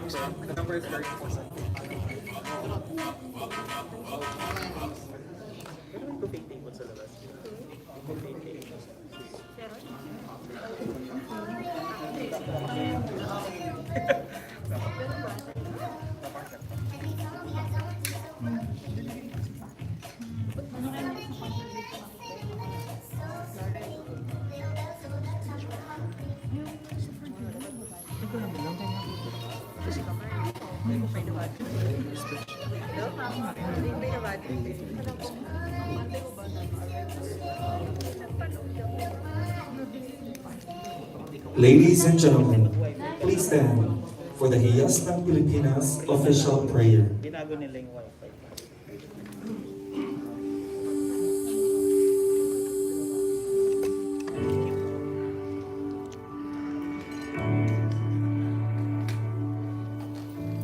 The number is 30%. Pwede mo ito fake tape sa labas? Fake tape. Ladies and gentlemen, please stand for the Hiyas ng Pilipinas official prayer. Binago nila yung wifi.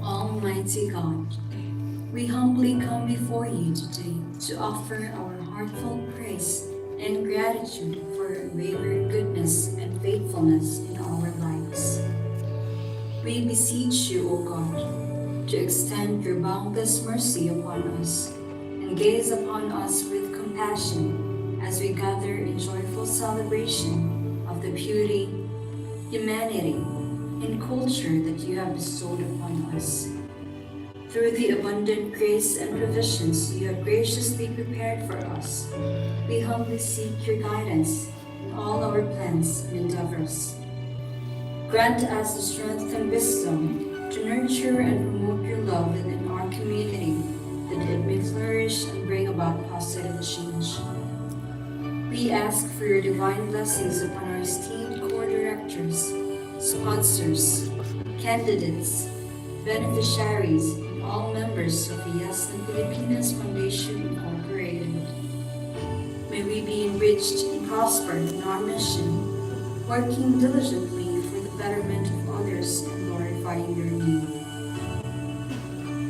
Almighty God, we humbly come before you today to offer our heartfelt praise and gratitude for your unwavering goodness and faithfulness in our lives. We beseech you, O God, to extend your boundless mercy upon us and gaze upon us with compassion as we gather in joyful celebration of the beauty, humanity, and culture that you have bestowed upon us. Through the abundant grace and provisions you have graciously prepared for us, we humbly seek your guidance in all our plans and endeavors. Grant us the strength and wisdom to nurture and promote your love within our community, that it may flourish and bring about positive change. We ask for your divine blessings upon our esteemed core directors, sponsors, candidates, beneficiaries, and all members of Hiyas ng Pilipinas Foundation Incorporated. May we be enriched and prosper in our mission, working diligently for the betterment of others and glorifying your name.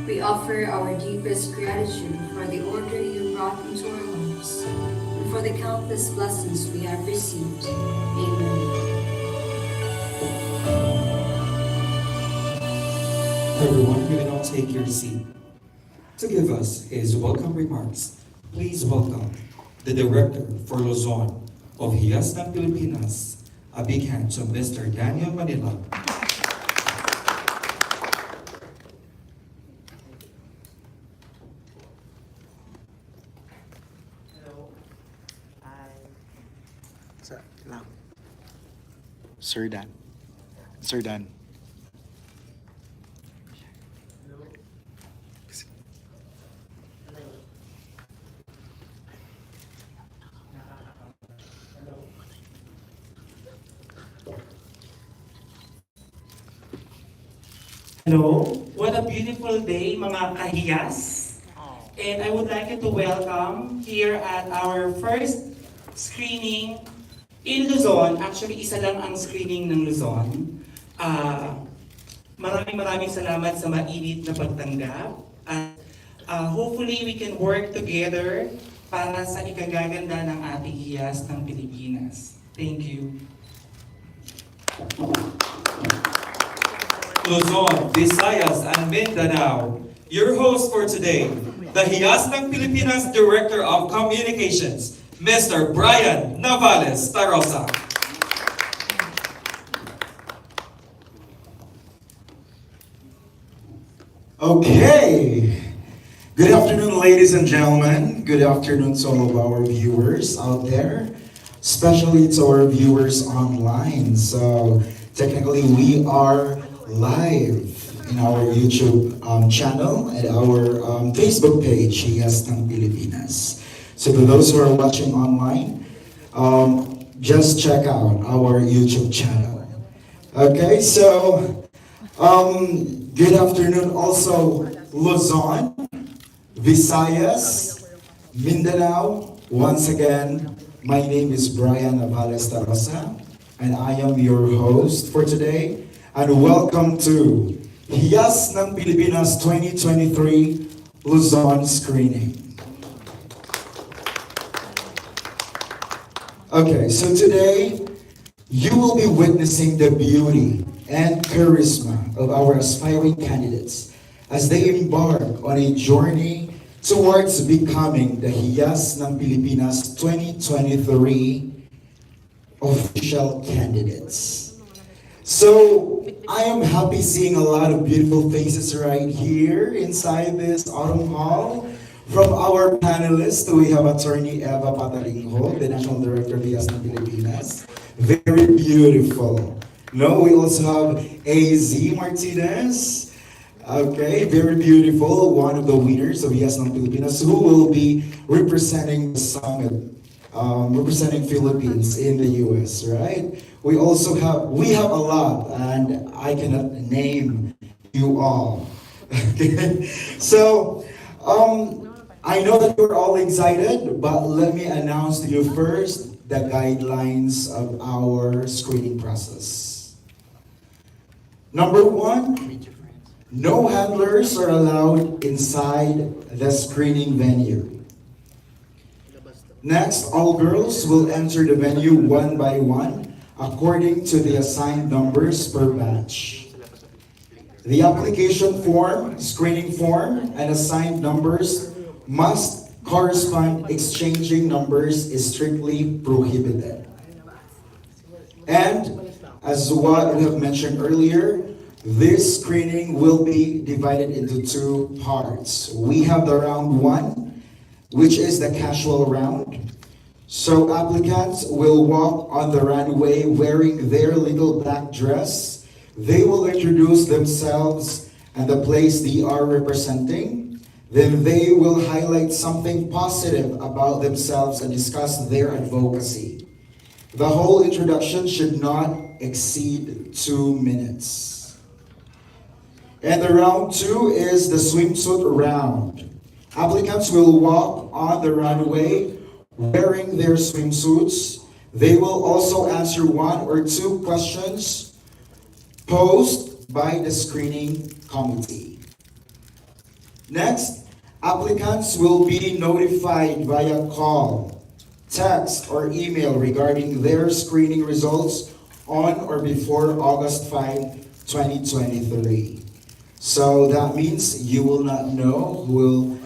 We offer our deepest gratitude for the order you brought into our lives and for the countless blessings we have received. Amen. Everyone, you may now take your seat. To give us his welcome remarks, please welcome the Director for Luzon of Hiyas ng Pilipinas. A big hand to Mr. Daniel Manila. Sir Dan. Sir Dan. Hello, what a beautiful day mga kahiyas. And I would like you to welcome here at our first screening in Luzon. Actually, isa lang ang screening ng Luzon. Maraming salamat sa mainit na pagtanggap. At hopefully we can work together para sa ikagaganda ng ating hiyas ng Pilipinas. Thank you. Luzon, Visayas, and Mindanao. Your host for today, the Hiyas ng Pilipinas Director of Communications, Mr. Brian Navales Tarosa. Okay. Good afternoon, ladies and gentlemen. Good afternoon to all of our viewers out there, especially to our viewers online. So technically, we are live in our YouTube channel and our Facebook page, Hiyas ng Pilipinas. So for those who are watching online, just check out our YouTube channel. Okay, so good afternoon also Luzon, Visayas, Mindanao. Once again, my name is Brian Navales Tarosa, and I am your host for today. And welcome to Hiyas ng Pilipinas 2023 Luzon screening. Okay, so today you will be witnessing the beauty and charisma of our aspiring candidates as they embark on a journey towards becoming the Hiyas ng Pilipinas 2023 official candidates. So, I am happy seeing a lot of beautiful faces right here inside this autumn hall. From our panelists, we have Attorney Eva Patalingho, the National Director of Hiyas ng Pilipinas. Very beautiful. No, we also have AZ Martinez. Okay, very beautiful. One of the winners of Hiyas ng Pilipinas who will be representing the summit, representing Philippines in the US, right? We have a lot, and I cannot name you all. Okay, so I know that you're all excited, but let me announce to you first the guidelines of our screening process. Number one, no handlers are allowed inside the screening venue. Next, all girls will enter the venue one by one according to the assigned numbers per batch. The application form, screening form, and assigned numbers must correspond. Exchanging numbers is strictly prohibited. And as what we have mentioned earlier, this screening will be divided into two parts. We have the round one, which is the casual round. So applicants will walk on the runway wearing their little black dress. They will introduce themselves and the place they are representing. Then they will highlight something positive about themselves and discuss their advocacy. The whole introduction should not exceed 2 minutes. And the round two is the swimsuit round. Applicants will walk on the runway wearing their swimsuits. They will also answer one or two questions posed by the screening committee. Next, applicants will be notified via call, text, or email regarding their screening results on or before August 5, 2023. So that means you will not know who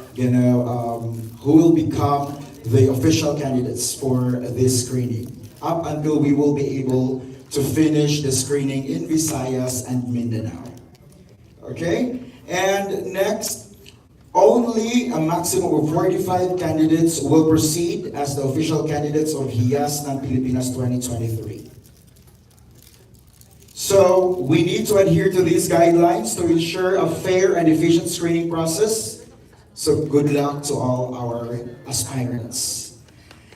will become the official candidates for this screening up until we will be able to finish the screening in Visayas and Mindanao. Okay? And next, only a maximum of 45 candidates will proceed as the official candidates of Hiyas ng Pilipinas 2023. So, we need to adhere to these guidelines to ensure a fair and efficient screening process. So, good luck to all our aspirants.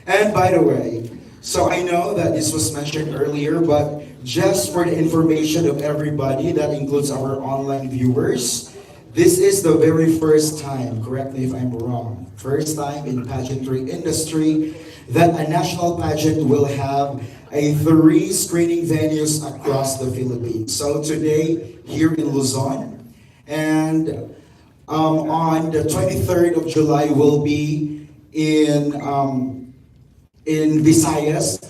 And by the way, so I know that this was mentioned earlier, but just for the information of everybody, that includes our online viewers, this is the very first time, correct me if I'm wrong, first time in pageantry industry that a national pageant will have 3 screening venues across the Philippines. So today, here in Luzon, and on the 23rd of July will be in Visayas,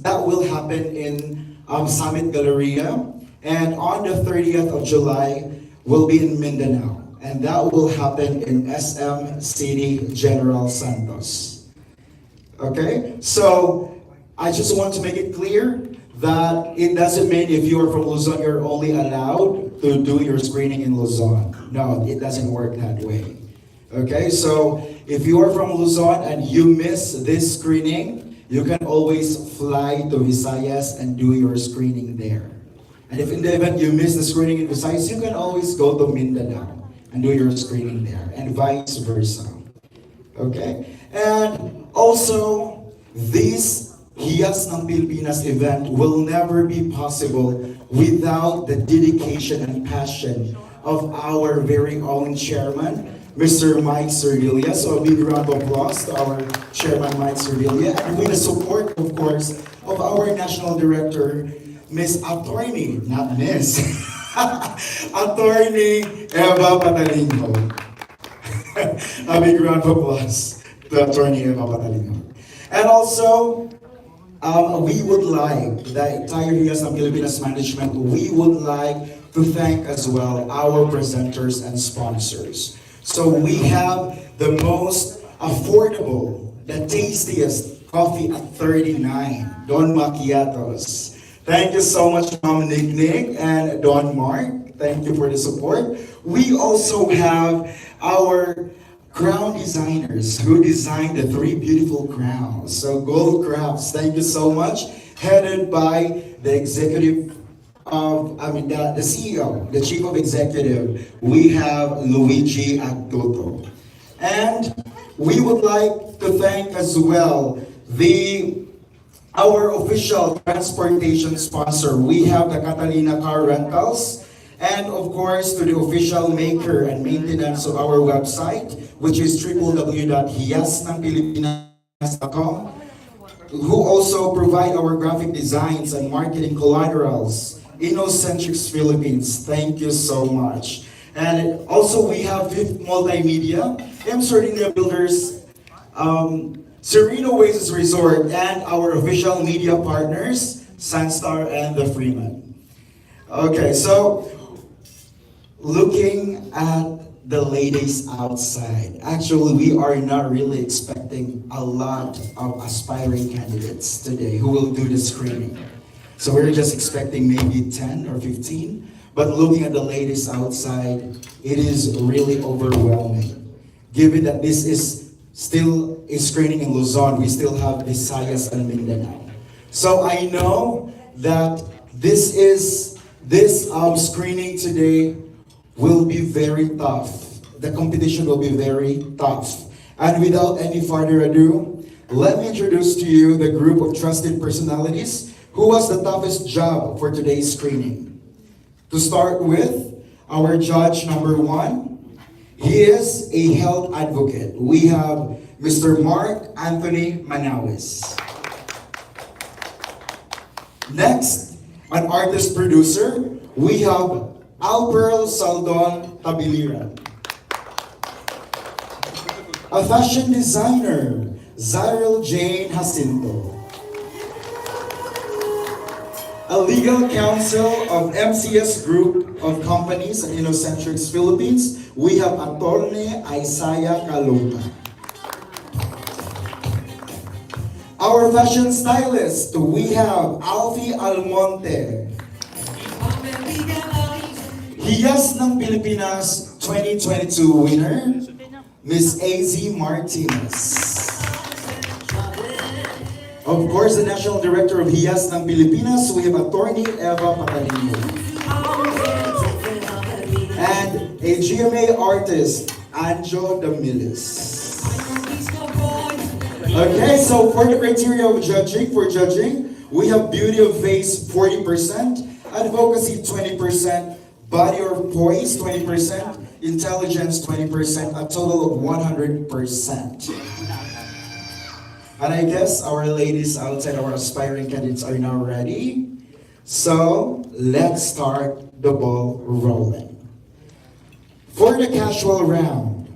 that will happen in Summit Galleria, and on the 30th of July will be in Mindanao, and that will happen in SM City General Santos. Okay, so I just want to make it clear that it doesn't mean if you are from Luzon, you're only allowed to do your screening in Luzon. No, it doesn't work that way. Okay, so if you are from Luzon and you miss this screening, you can always fly to Visayas and do your screening there. And if in the event you miss the screening in Visayas, you can always go to Mindanao and do your screening there, and vice versa. Okay? And also, this Hiyas ng Pilipinas event will never be possible without the dedication and passion of our very own chairman, Mr. Mike Servilia. So a big round of applause to our chairman, Mike Servilia, and with the support, of course, of our national director, Miss Attorney, not Miss, Attorney Eva Patalingho. A big round of applause to Attorney Eva Patalingho. And also, we would like, the entire Hiyas ng Pilipinas management, we would like to thank as well our presenters and sponsors. So we have the most affordable, the tastiest coffee at 39, Don Macchiatos. Thank you so much, Ma'am Nick and Don Mark. Thank you for the support. We also have our crown designers who designed the 3 beautiful crowns. So Gold Crafts, thank you so much. Headed by the executive the CEO, the chief of executive, we have Luigi Agtoto. And we would like to thank as well our official transportation sponsor. We have the Catalina Car Rentals, and of course to the official maker and maintenance of our website, which is www.hiyasnangpilipinas.com, who also provide our graphic designs and marketing collaterals. Innocentrics Philippines, thank you so much. And also we have Fifth Multimedia, M. Sardina Builders, Sereno Oasis Resort, and our official media partners, Sunstar and the Freeman. Okay, so looking at the ladies outside, actually we are not really expecting a lot of aspiring candidates today who will do the screening. So we're just expecting maybe 10 or 15. But looking at the ladies outside, it is really overwhelming. Given that this is still a screening in Luzon, we still have Visayas and Mindanao. So I know that this screening today will be very tough. The competition will be very tough. And without any further ado, let me introduce to you the group of trusted personalities who has the toughest job for today's screening. To start with, our judge number 1, he is a health advocate. We have Mr. Mark Anthony Manawis. Next, an artist producer, we have Alpearl Saldon Tabiliran. A fashion designer, Zyril Jane Jacinto. A legal counsel of MCS Group of Companies and Innocentrics Philippines, we have Attorney Isaiah Calota. Our fashion stylist, we have Alfie Almonte. Hiyas ng Pilipinas 2022 winner, Miss A.Z. Martinez. Of course, the National Director of Hiyas ng Pilipinas, we have Attorney Eva Patalino. And a GMA artist, Anjo Damilis. Okay, so for the criteria of judging, we have beauty of face 40%, advocacy 20%, body or poise 20%, intelligence 20%, a total of 100%. And I guess our ladies outside, our aspiring candidates are now ready. So let's start the ball rolling. For the casual round,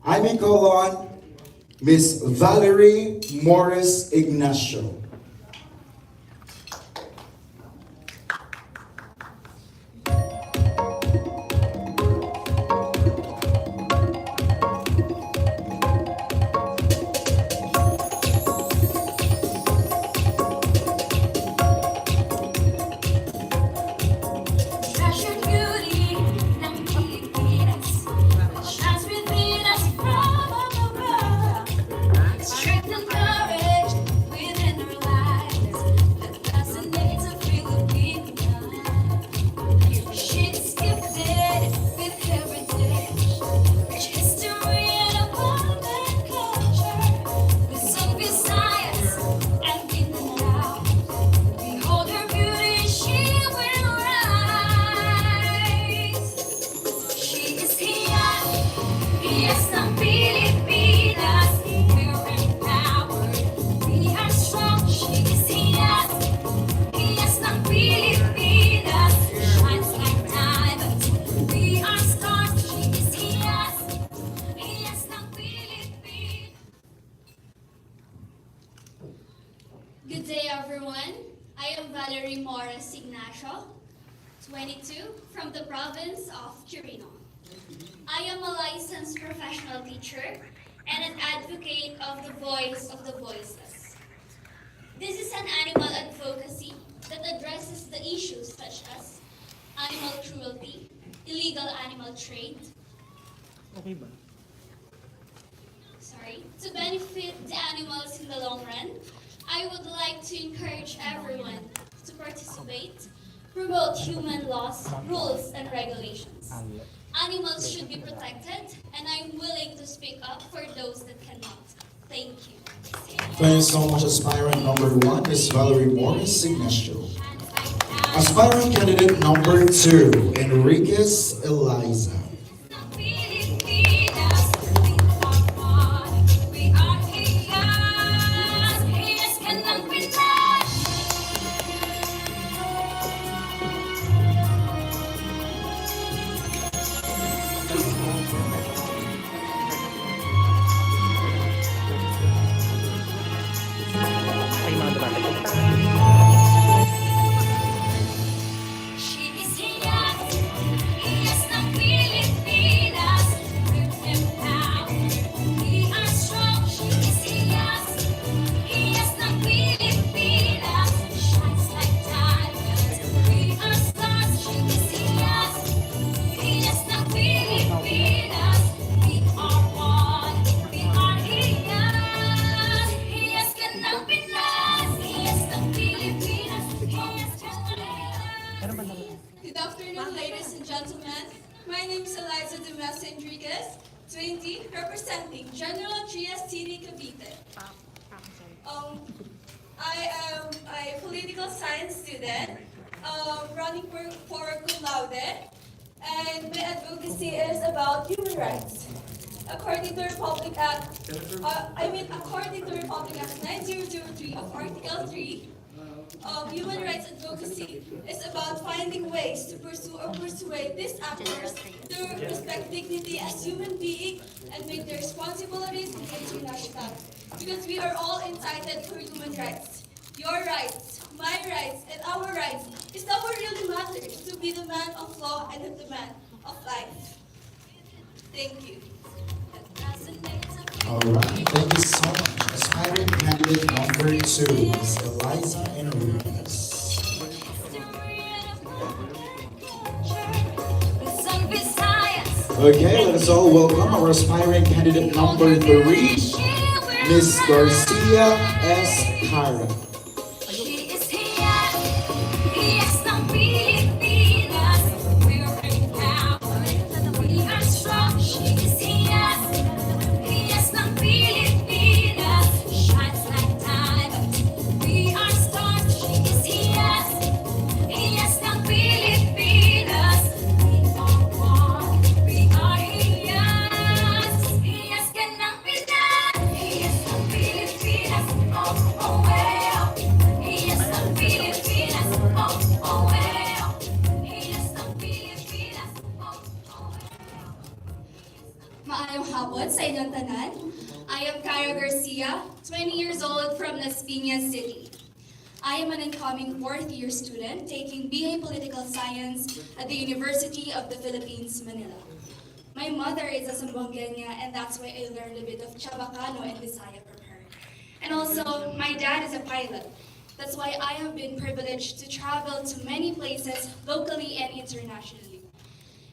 I may call on Miss Valerie Morris Ignacio. Hiyas ng Pilipinas, we're empowered, we are strong. She is Hiyas, Hiyas ng Pilipinas, shines like diamonds, we are stars. She is Hiyas, Hiyas ng Pilipinas. Good day, our Morris Ignacio, 22, from the province of Quirino. I am a licensed professional teacher and an advocate of the voice of the voiceless. This is an animal advocacy that addresses the issues such as animal cruelty, illegal animal trade, to benefit the animals in the long run. I would like to encourage everyone to participate, promote human laws, rules, and regulations. Animals should be protected, and I'm willing to speak up for those that cannot. Thank you. Thank you so much, aspirant number 1, Miss Valerie Morris Ignacio. Aspirant candidate number 2, Enriquez Eliza. Pilipinas, we are Hiyas. Hiyas ka ng Pinas. Ay, mga drama. She is Hiyas, Hiyas ng Pilipinas. We're empowered, we are strong. She is Hiyas, Hiyas ng Pilipinas. Shines like diamonds, we are stars. She is Hiyas, Hiyas ng Pilipinas. We are one, we are Hiyas. Hiyas ka ng Pinas, Hiyas ng Pilipinas. Hiyas ka ng Pinas. Good afternoon, ladies and gentlemen. My name is Eliza Dumas Enriquez, 20, representing General Trias City, Cavite. I am a political science student, running for cum laude, and my advocacy is about human rights. According to Republic Act, according to Republic Act 9003 of Article 3, human rights advocacy is about finding ways to pursue or persuade these actors to respect dignity as human beings and make their responsibilities in international. Because we are all entitled for human rights. Your rights, my rights, and our rights is that what really matters, to be the man of law and the man of life. Thank you. Alright, thank you so much. Aspirant candidate number 2, Miss Eliza Enriquez. Okay, let us all welcome our aspirant candidate number 3, Miss Garcia S. Cara. She is Hiyas, Hiyas ng Pilipinas. We're empowered, we are strong. She is Hiyas, Hiyas ng Pilipinas. Shines like diamonds, we are stars. She is Hiyas, Hiyas ng Pilipinas. We are one, we are Hiyas. Hiyas ka ng Pinas, Hiyas ng Pilipinas. Oh, oh, well. Hiyas ng Pilipinas. Oh, oh, well. Hiyas ng Pilipinas. Oh, oh, well. Maayong hapon sa inyong tanan. I am Cara Garcia, 20 years old from Las Piñas City. I am an incoming fourth-year student taking BA Political Science at the University of the Philippines, Manila. My mother is a Zamboangueña, and that's why I learned a bit of Chabacano and Bisaya from her. And also, my dad is a pilot. That's why I have been privileged to travel to many places locally and internationally.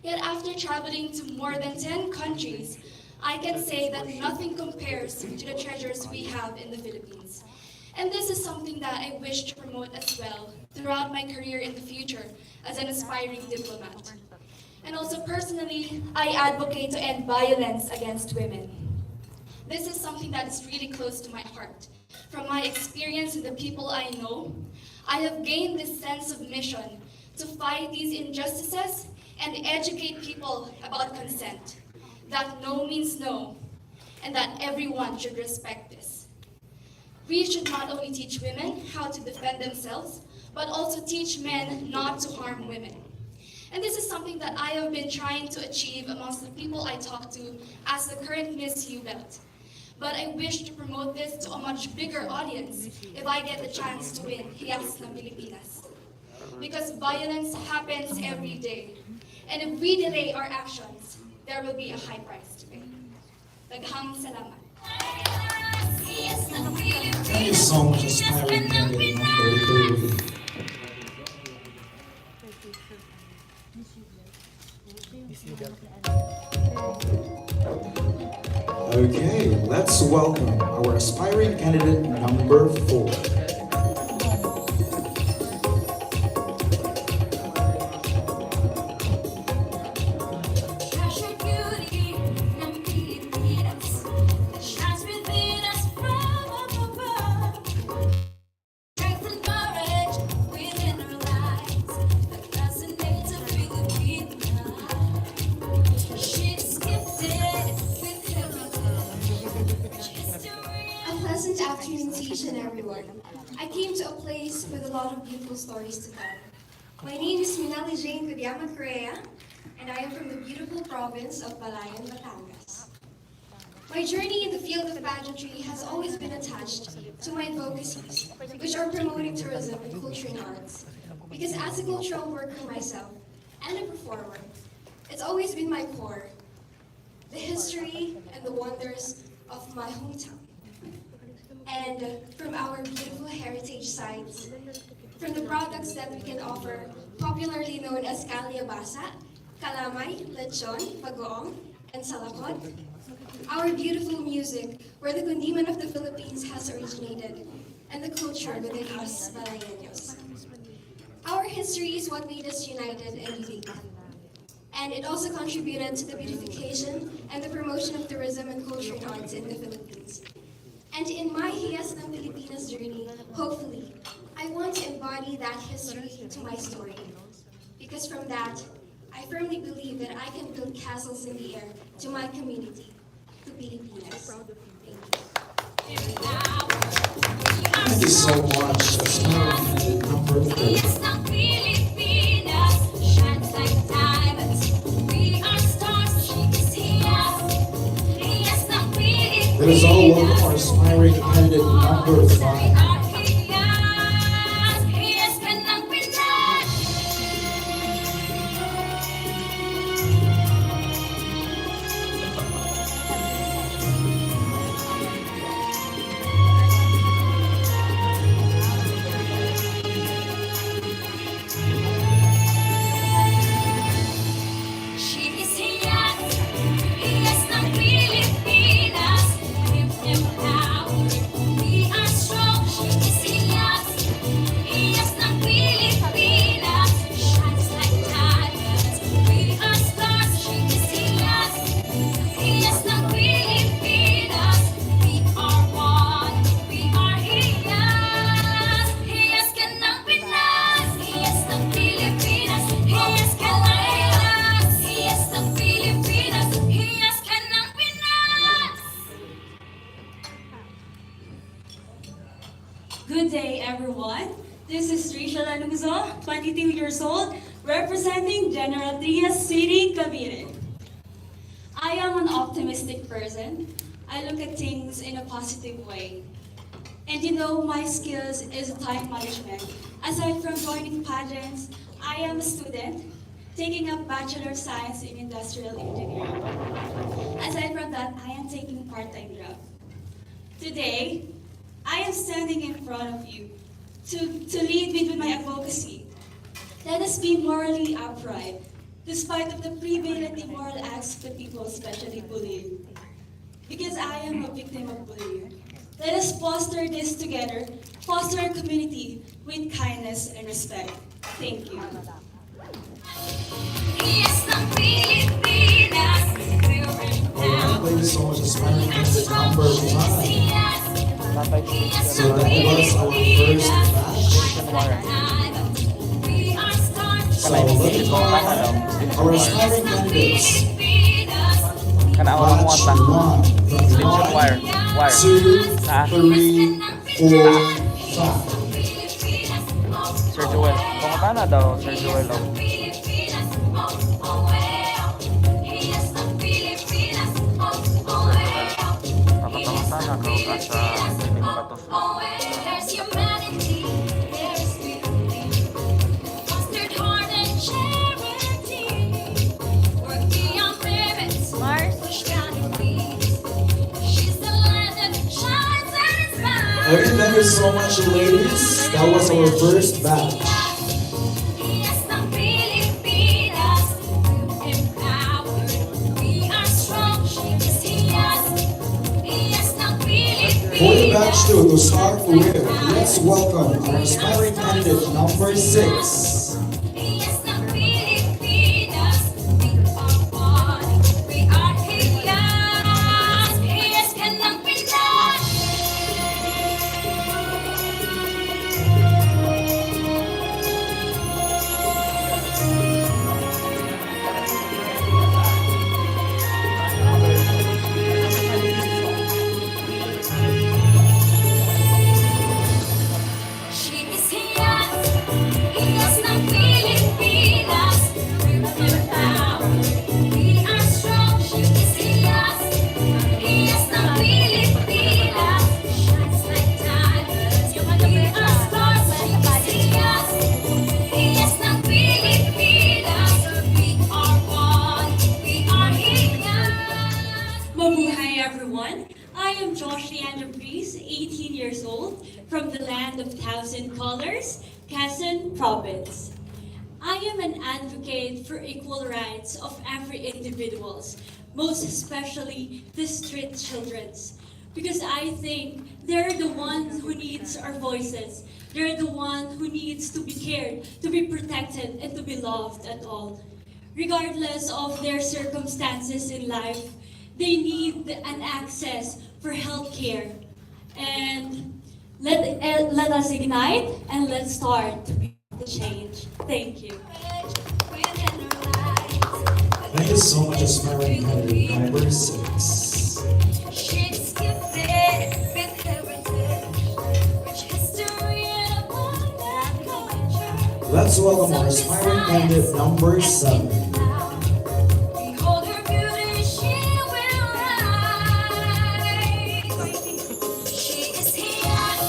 Yet after traveling to more than 10 countries, I can say that nothing compares to the treasures we have in the Philippines. And this is something that I wish to promote as well throughout my career in the future as an aspiring diplomat. And also personally, I advocate to end violence against women. This is something that is really close to my heart. From my experience with the people I know, I have gained this sense of mission to fight these injustices and educate people about consent, that no means no, and that everyone should respect this. We should not only teach women how to defend themselves, but also teach men not to harm women. And this is something that I have been trying to achieve amongst the people I talk to as the current Miss U-Belt. But I wish to promote this to a much bigger audience if I get the chance to win Hiyas ng Pilipinas. because violence happens every day. And if we delay our actions, there will be a high price to pay. Daghang salamat. Thank you so much, aspiring candidate number 30. Okay, let's welcome our aspiring candidate number 4. Treasured beauty ng Pilipinas shines within us from above. Strength and courage within our lives that fascinates a Filipina. She's gifted with heritage, history. A pleasant afternoon to each and everyone. I came to a place with a lot of beautiful stories to tell. My name is Minali Jane Kudiama Correa, and I am from the beautiful province of Balayan, Batangas. My journey in the field of pageantry has always been attached to my advocacies, which are promoting tourism and culture and arts. Because as a cultural worker myself and a performer, it's always been my core, the history and the wonders of my hometown. And from our beautiful heritage sites, from the products that we can offer, popularly known as Kalyabasa, Kalamay, Lechon, Bagoong, and Salakot, our beautiful music, where the condiman of the Philippines has originated, and the culture within us Balayeños. Our history is what made us united and unique. And it also contributed to the beautification and the promotion of tourism and culture and arts in the Philippines. And in my Hiyas ng Pilipinas journey, hopefully, I want to embody that history to my story. Because from that, I firmly believe that I can build castles in the air to my community, to Pilipinas. Thank you. Thank you so much, aspiring candidate number 4. Hiyas ng Pilipinas shines like diamonds. We are stars, she is Hiyas. Hiyas ng Pilipinas. Let us all welcome our aspiring candidate number 5. Hiyas ka ng Pinas. She is Hiyas. Hiyas ng Pilipinas. Empowered. We are strong. She is Hiyas. Hiyas ng Pilipinas. Shines like diamonds. We are stars. She is Hiyas. Hiyas ng Pilipinas. We are one. We are Hiyas. Hiyas ka ng Pinas. Hiyas ng Pilipinas. Hiyas ka ng Pinas. Hiyas ng Pilipinas. Hiyas ka ng Pinas. Good day, everyone. This is Trisha Luzon, 22 years old, representing General Trias City, Cavite. I am an optimistic person. I look at things in a positive way. And you know, my skills is time management. Aside from joining pageants, I am a student taking up Bachelor of Science in Industrial Engineering. Aside from that, I am taking part-time job. Today, I am standing in front of you to lead with my advocacy. Let us be morally upright, despite of the prevalent immoral acts that people especially bully. Because I am a victim of bullying. Let us foster this together, foster a community with kindness and respect. Thank you. Hiyas ng Pilipinas. We're Alright, thank you so much, aspiring empowered. candidate number 5. Hiyas. Hiyas So ng that was our Pilipinas. first batch. Shines like diamonds. We are stars. So let's call our aspiring candidates. Pilipinas. Batch 1 from 1, 2, 3, 4, 5. Sir Joel. Pumunta na daw, Sir Joel. Pilipinas. Oh, oh, eh, oh. Hiyas ng Pilipinas. Oh, oh, eh, oh. Nakatawasa na ka sa Pilipinas. Oh, eh, there's humanity. There is beauty. Okay, thank you so much, ladies. That was our first batch. Hiyas ng Pilipinas, empowered. We are strong, she is Hiyas. Hiyas ng Pilipinas. For the batch two to start with, let's welcome our aspiring candidate number 6. Hiyas ng Pilipinas, we are one. We are Hiyas. Hiyas ka ng Pinas. She is Hiyas, Hiyas ng Pilipinas. We're empowered, we are strong. She is Hiyas, Hiyas ng Pilipinas. Shines like diamonds, we are stars. She is Hiyas, Hiyas ng Pilipinas. We are one, we are Hiyas. Mabuhay everyone! I am Josh Leandro Breeze, 18 years old, from the land of thousand colors, Quezon Province. I am an advocate for equal rights of every individuals, most especially the street childrens, because I think they're the ones who needs our voices. They're the one who needs to be cared, to be protected, and to be loved at all. Regardless of their circumstances in life, they need an access for health care. And let us ignite and let's start to be the change. Thank you. Thank you so much, aspiring candidate number 6. She's gifted with heritage, rich history and abundant culture. Let's welcome our aspiring candidate number 7. Behold her beauty, she will rise. She is Hiyas,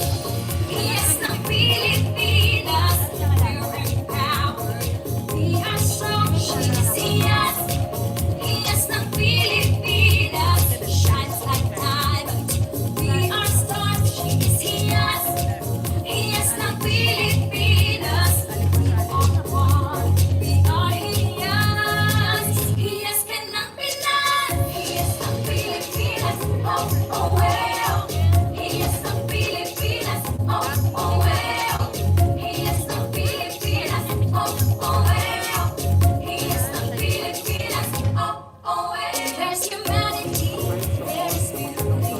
Hiyas ng Pilipinas. We're empowered, we are strong. She is Hiyas, Hiyas ng Pilipinas. Shines like diamonds, we are stars. She is Hiyas, Hiyas ng Pilipinas. We are one, we are Hiyas. Hiyas ka ng Pinas. Hiyas ng Pilipinas. Oh, oh, well. Hiyas ng Pilipinas. Oh, oh, well. Hiyas ng Pilipinas. Oh, oh, well. Hiyas ng Pilipinas. Oh, oh, well. There's humanity, there's beauty,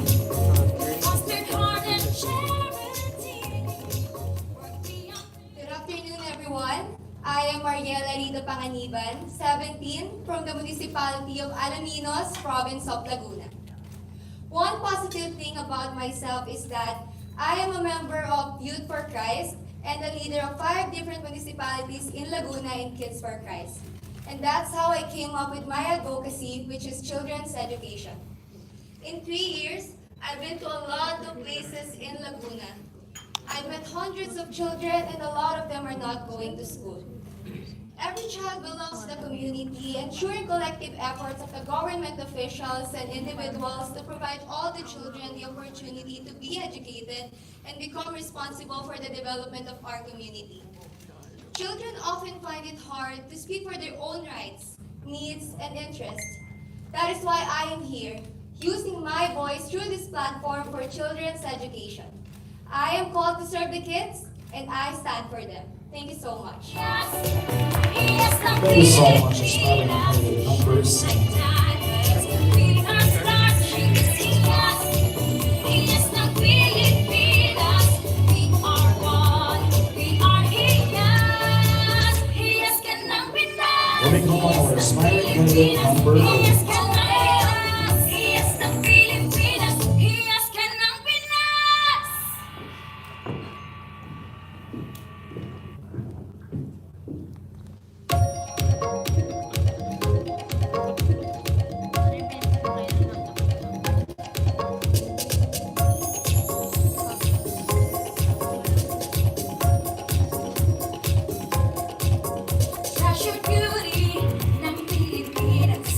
fostered heart and charity. Work beyond. Good afternoon, everyone. I am Mariela Rita Panganiban, 17, from the municipality of Alaminos, province of Laguna. One positive thing about myself is that I am a member of Youth for Christ and a leader of 5 different municipalities in Laguna in Kids for Christ. And that's how I came up with my advocacy, which is children's education. In 3 years, I've been to a lot of places in Laguna. I've met hundreds of children and a lot of them are not going to school. Every child belongs to the community, ensuring collective efforts of the government officials and individuals to provide all the children the opportunity to be educated and become responsible for the development of our community. Children often find it hard to speak for their own rights, needs, and interests. That is why I am here, using my voice through this platform for children's education. I am called to serve the kids, and I stand for them. Thank you so much. Hiyas, Hiyas ng Thank you so much, aspiring candidate number 7. We are stars, she is Hiyas, Hiyas ng Pilipinas. We are one, we are Hiyas, Hiyas ka ng Pinas. Moving on, our aspiring candidate number 8. Hiyas ka ng Pinas, Hiyas ng Pilipinas. Hiyas ka ng Pinas. Treasure beauty ng Pilipinas.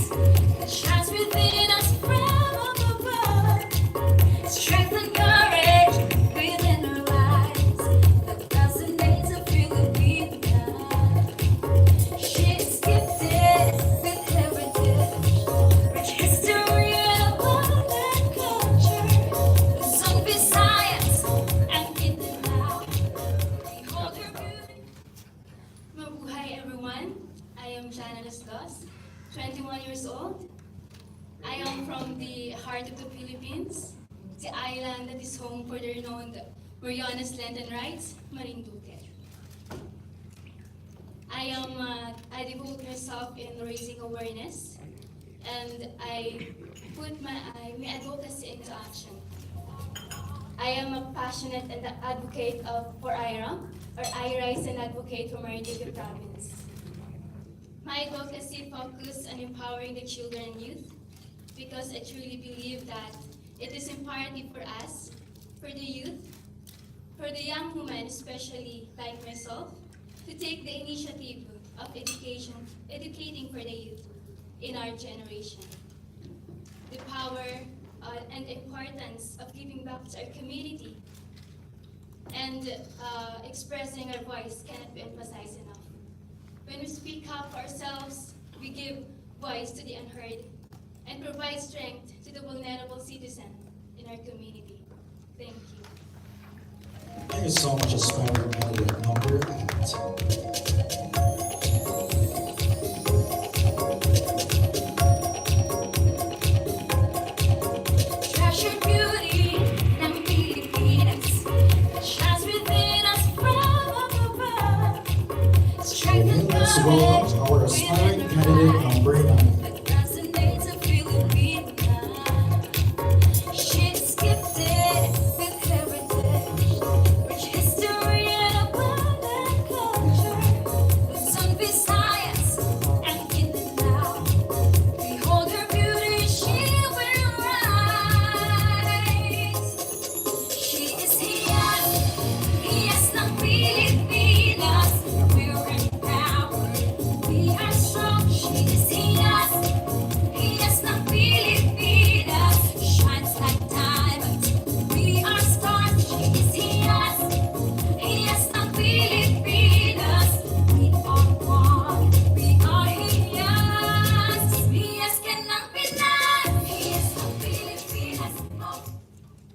21 years old. I am from the heart of the Philippines, the island that is home for the renowned Marianas Land and Rights, Marinduque. I devote myself in raising awareness, and I put my advocacy into action. I am a passionate and advocate for IRA, or I Rise and Advocate for Marinduque Province. My advocacy focuses on empowering the children and youth because I truly believe that it is imperative for us, for the youth, for the young women, especially like myself, to take the initiative of educating for the youth in our generation. The power and importance of giving back to our community and expressing our voice cannot be emphasized enough. When we speak up for ourselves, we give voice to the unheard and provide strength to the vulnerable citizen in our community. Thank you. Thank you so much, aspiring candidate number 8. Treasure beauty ng Pilipinas shines within us from above. Strength and Let's welcome our aspiring candidate number 9. that resonates a Filipina. She's gifted with heritage, rich history and abundant culture. Luzon, Visayas, and Mindanao. Behold her beauty, she will rise. She is Hiyas, Hiyas ng Pilipinas. We're empowered, we are strong. She is Hiyas, Hiyas ng Pilipinas. Shines like diamonds, we are stars. She is Hiyas, Hiyas ng Pilipinas. We are one, we are Hiyas. Hiyas ka ng Pinas, Hiyas ng Pilipinas. Oh.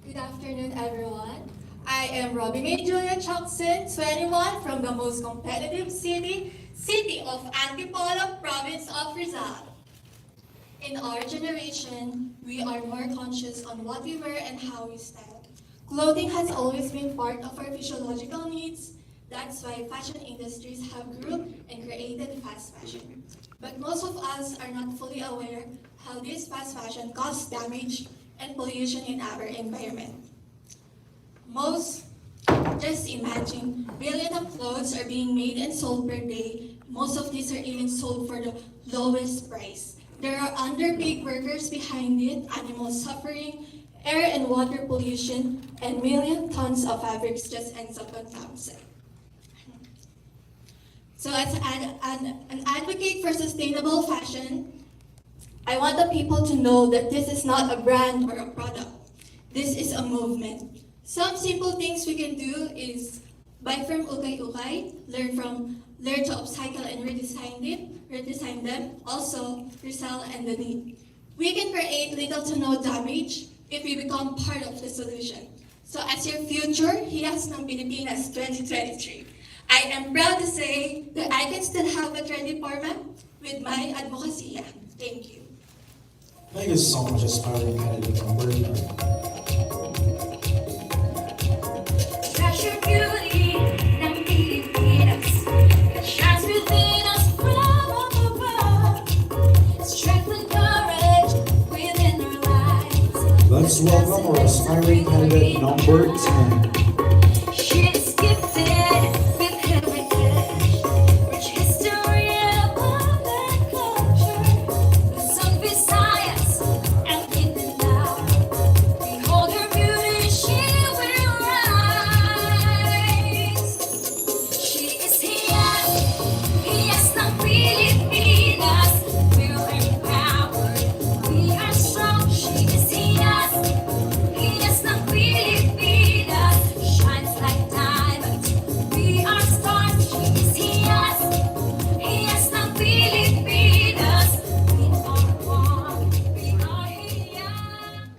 Good afternoon, everyone. I am Robbie May Julia Chuckson, 21, from the most competitive city of Antipolo, province of Rizal. In our generation, we are more conscious on what we wear and how we style. Clothing has always been part of our physiological needs. That's why fashion industries have grew and created fast fashion. But most of us are not fully aware how this fast fashion causes damage and pollution in our environment. Just imagine, billions of clothes are being made and sold per day. Most of these are even sold for the lowest price. There are underpaid workers behind it, animals suffering, air and water pollution, and million tons of fabrics just ends up on townsite. So as an advocate for sustainable fashion, I want the people to know that this is not a brand or a product. This is a movement. Some simple things we can do is buy from ukay-ukay, learn to upcycle and redesign them, also resell and donate. We can create little to no damage if we become part of the solution. So as your future Hiyas ng Pilipinas 2023, I am proud to say that I can still have a trendy format with my advocacy. Thank you. Thank you so much, aspiring candidate number 9. Treasure beauty ng Pilipinas that shines within us from above. Strength and courage within our lives. Let's welcome our aspiring candidate number 10. She's gifted with heritage, rich history and abundant culture. Luzon, Visayas, and Mindanao. Behold her beauty, she will rise. She is Hiyas, Hiyas ng Pilipinas. We're empowered, we are strong. She is Hiyas, Hiyas ng Pilipinas. Shines like diamonds, we are stars. She is Hiyas, Hiyas ng Pilipinas. We are one, we are Hiyas.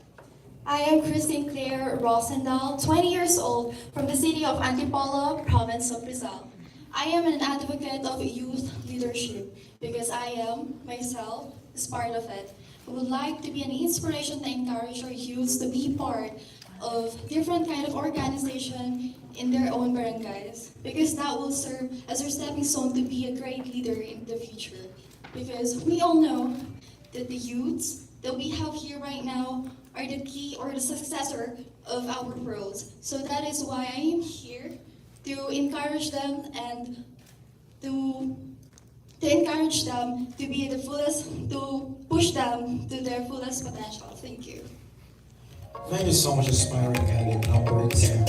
I am Christine Claire Rosendal, 20 years old, from the city of Antipolo, province of Rizal. I am an advocate of youth leadership because I am myself is part of it. We would like to be an inspiration to encourage our youths to be part of different kind of organization in their own barangays, because that will serve as our stepping stone to be a great leader in the future. Because we all know that the youths that we have here right now are the key or the successor of our world. So that is why I am here to encourage them and to encourage them to be the fullest, to push them to their fullest potential. Thank you. Thank you so much, aspiring candidate number 2.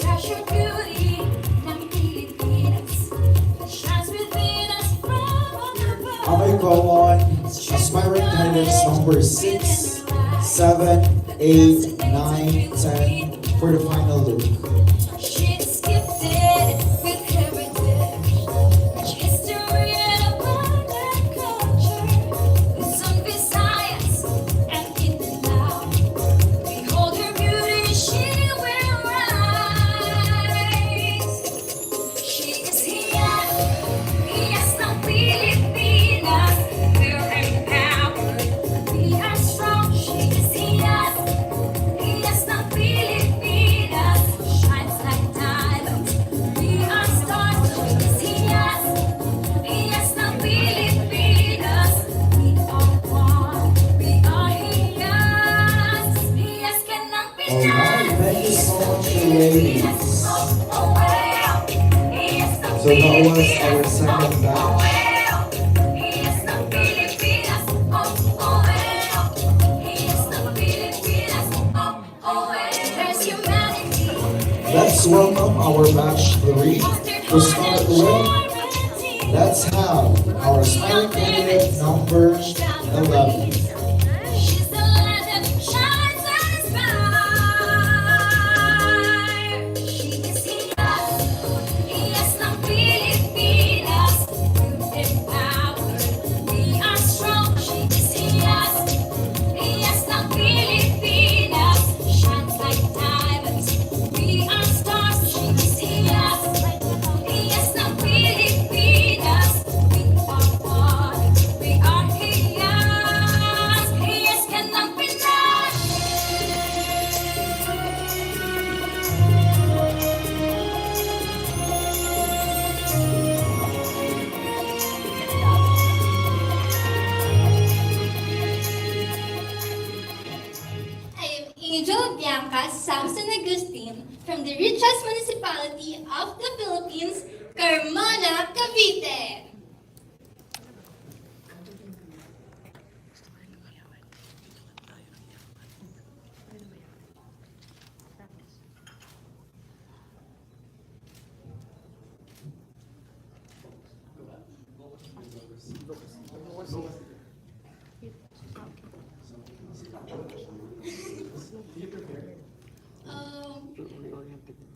Treasure beauty ng Pilipinas that shines within us from above. I may call on aspiring candidates number 6, 7, 8, 9, 10 for the final look. She's gifted with heritage, rich history and abundant culture. Luzon, Visayas, and Mindanao. Behold her beauty, she will rise. She is Hiyas, Hiyas ng Pilipinas. We're empowered, we are strong. She is Hiyas, Hiyas ng Pilipinas. Shines like diamonds, we are stars. She is Hiyas, Hiyas ng Pilipinas. We are one, we are Hiyas. Hiyas ka ng Alright, thank you so much, ladies. Oh, well, Hiyas ng So that was our second batch. Hiyas ng Pilipinas. Oh, well, Hiyas ng Pilipinas. Oh, well, there's humanity. Let's welcome our batch 3. To start with, let's have our aspiring candidate number 11. She's the light that shines and inspires. She is Hiyas, Hiyas ng Pilipinas. Empowered, we are strong. She is Hiyas, Hiyas ng Pilipinas. Shines like diamonds, we are stars. She is Hiyas, Hiyas ng Pilipinas. We are one, we are Hiyas. Hiyas ka ng Pinas. I am Angel Bianca Samson Agustin from the richest municipality of the Philippines, Carmona, Cavite.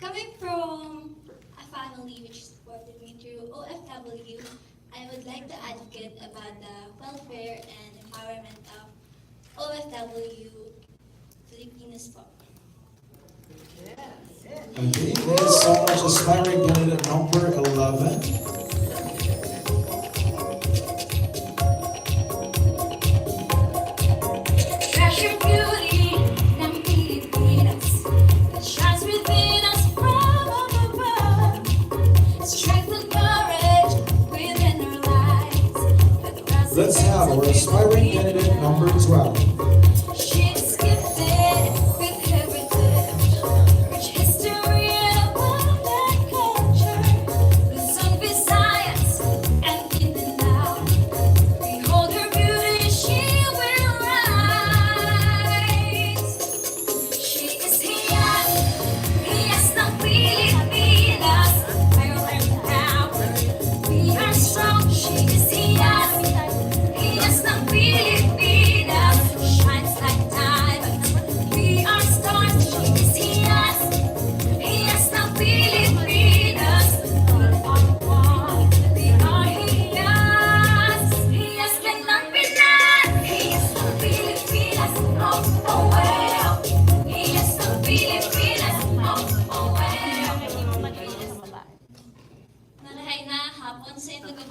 Coming from a family which supported me through OFW, I would like to advocate about the welfare and empowerment of OFW Filipinos po. Okay, thank you so much, aspiring candidate number 11. Treasure beauty ng Pilipinas that shines within us from above. Strength and courage within our lives. Let's have our aspiring candidate number 12. She's gifted with heritage, rich history and abundant culture. Luzon, Visayas, and Mindanao. Behold her beauty, she will rise. She is Hiyas, Hiyas ng Pilipinas. We're empowered, we are strong. She is Hiyas, Hiyas ng Pilipinas.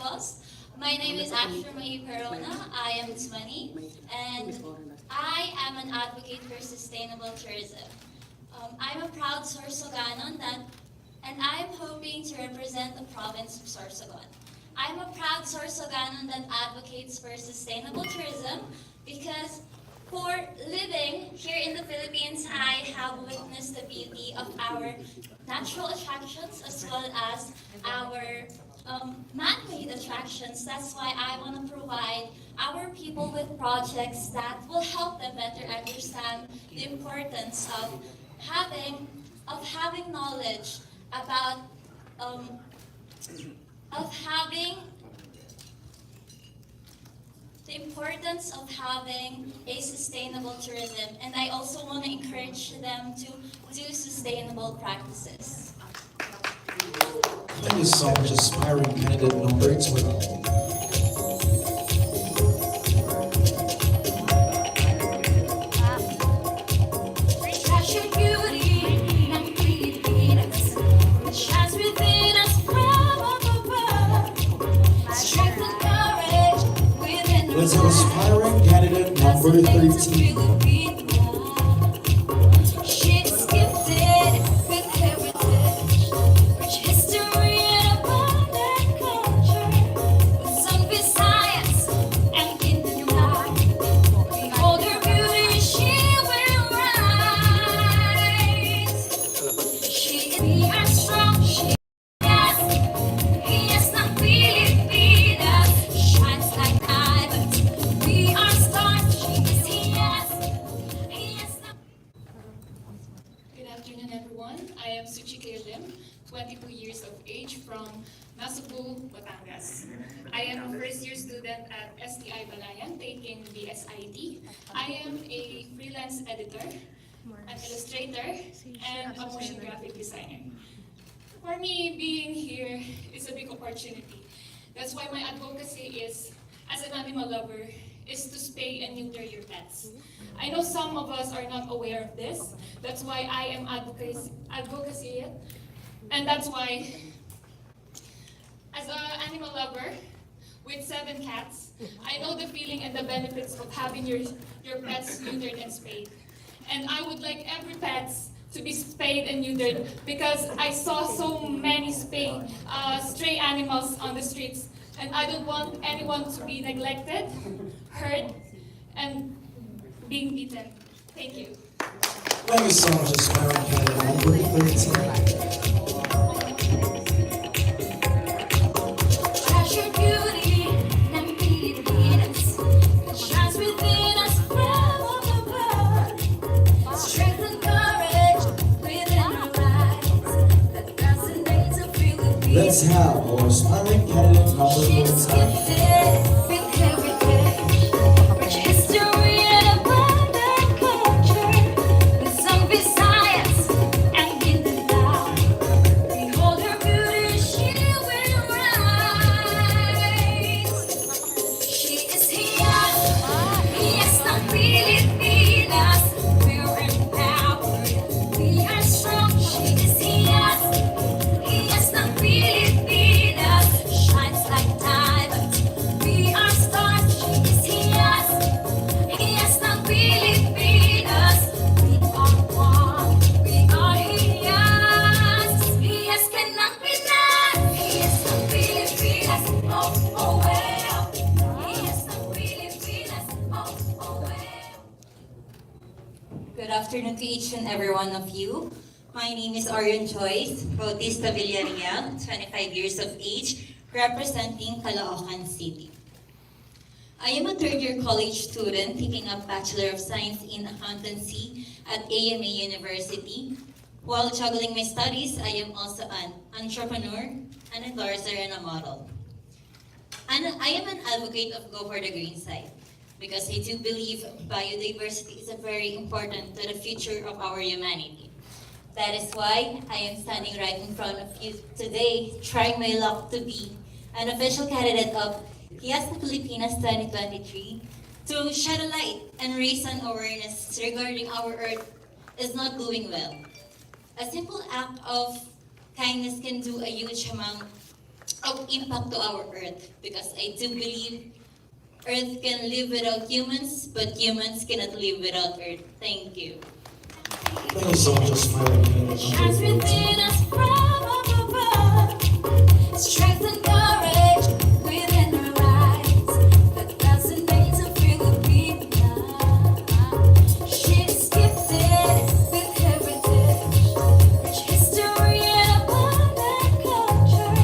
of us. My name is Asher May Perona. I am 20, and I am an advocate for sustainable tourism. I'm a proud Sorsoganon and I'm hoping to represent the province of Sorsogon. I'm a proud Sorsoganon that advocates for sustainable tourism because for living here in the Philippines, I have witnessed the beauty of our natural attractions as well as our man-made attractions. That's why I want to provide our people with projects that will help them better understand the importance of having knowledge about of having the importance of having a sustainable tourism, and I also want to encourage them to do sustainable practices. Thank you so much, aspiring candidate number 12. Treasure beauty ng Pilipinas, shines within us from above. Strength and courage within Let's have aspiring candidate number 13. She's gifted with heritage, rich history and abundant culture, with some Visayas and Mindanao. Behold her beauty, she will rise. She is we are strong, she Hiyas ng Pilipinas, shines like diamonds. We are stars, she is Hiyas. Hiyas ng Good afternoon, everyone. I am Suchi Lim, 22 years of age from Nasugbu, Batangas. I am a first-year student at STI Balayan taking BSIT. I am a freelance editor, an illustrator, and a motion graphic designer. For me, being here is a big opportunity. That's why my advocacy is, as an animal lover, is to spay and neuter your pets. I know some of us are not aware of this. That's why I am advocacy it. And that's why, as an animal lover with 7 cats, I know the feeling and the benefits of having your pets neutered and spayed. And I would like every pet to be spayed and neutered because I saw so many stray animals on the streets, and I don't want anyone to be neglected, hurt, and being beaten. Thank you. Thank you so much, aspiring candidate number 13. treasure beauty ng Pilipinas, shines within us from above. Strength and courage within our eyes, that fascinates a Filipino. Let's have our aspiring candidate number She's 14. gifted with heritage, rich history and abundant culture, with some Visayas and Mindanao. Behold her beauty, she will rise. She is Hiyas, Hiyas ng Pilipinas. We're empowered, we are strong. She is Hiyas, Hiyas ng Pilipinas. Shines like diamonds, we are stars. She is Hiyas, Hiyas ng Pilipinas. We are one, we are Hiyas. Hiyas ka ng Pinas, Hiyas ng Pilipinas. Oh, oh, well. Hiyas ng Pilipinas. Oh, oh, well. Good afternoon to each and every one of you. My name is Orion Joyce, Bautista Villarreal, 25 years of age, representing Caloocan City. I am a third-year college student taking up Bachelor of Science in Accountancy at AMA University. While juggling my studies, I am also an entrepreneur, an endorser, and a model. And I am an advocate of Go for the Green Side because I do believe biodiversity is very important to the future of our humanity. That is why I am standing right in front of you today, trying my luck to be an official candidate of Hiyas ng Pilipinas 2023 to shed a light and raise an awareness regarding our Earth is not doing well. A simple act of kindness can do a huge amount impact to our Earth, because I do believe Earth can live without humans, but humans cannot live without Earth. Thank you. Thank you so much, Smile. Shines within us from above. Strength and courage within our eyes. That doesn't make to feel a beat now. She's gifted with heritage, rich history and abundant culture.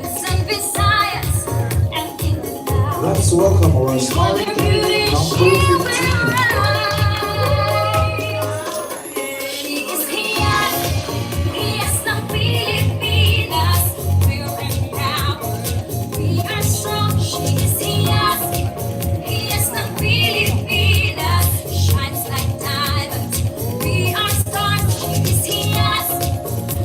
Listen beside us and in the now. Let's welcome our Behold her smiling beauty, number she will 15. rise. She is Hiyas, Hiyas ng Pilipinas. We're empowered, we are strong. She is Hiyas, Hiyas ng Pilipinas. Shines like diamonds, we are stars. She is Hiyas,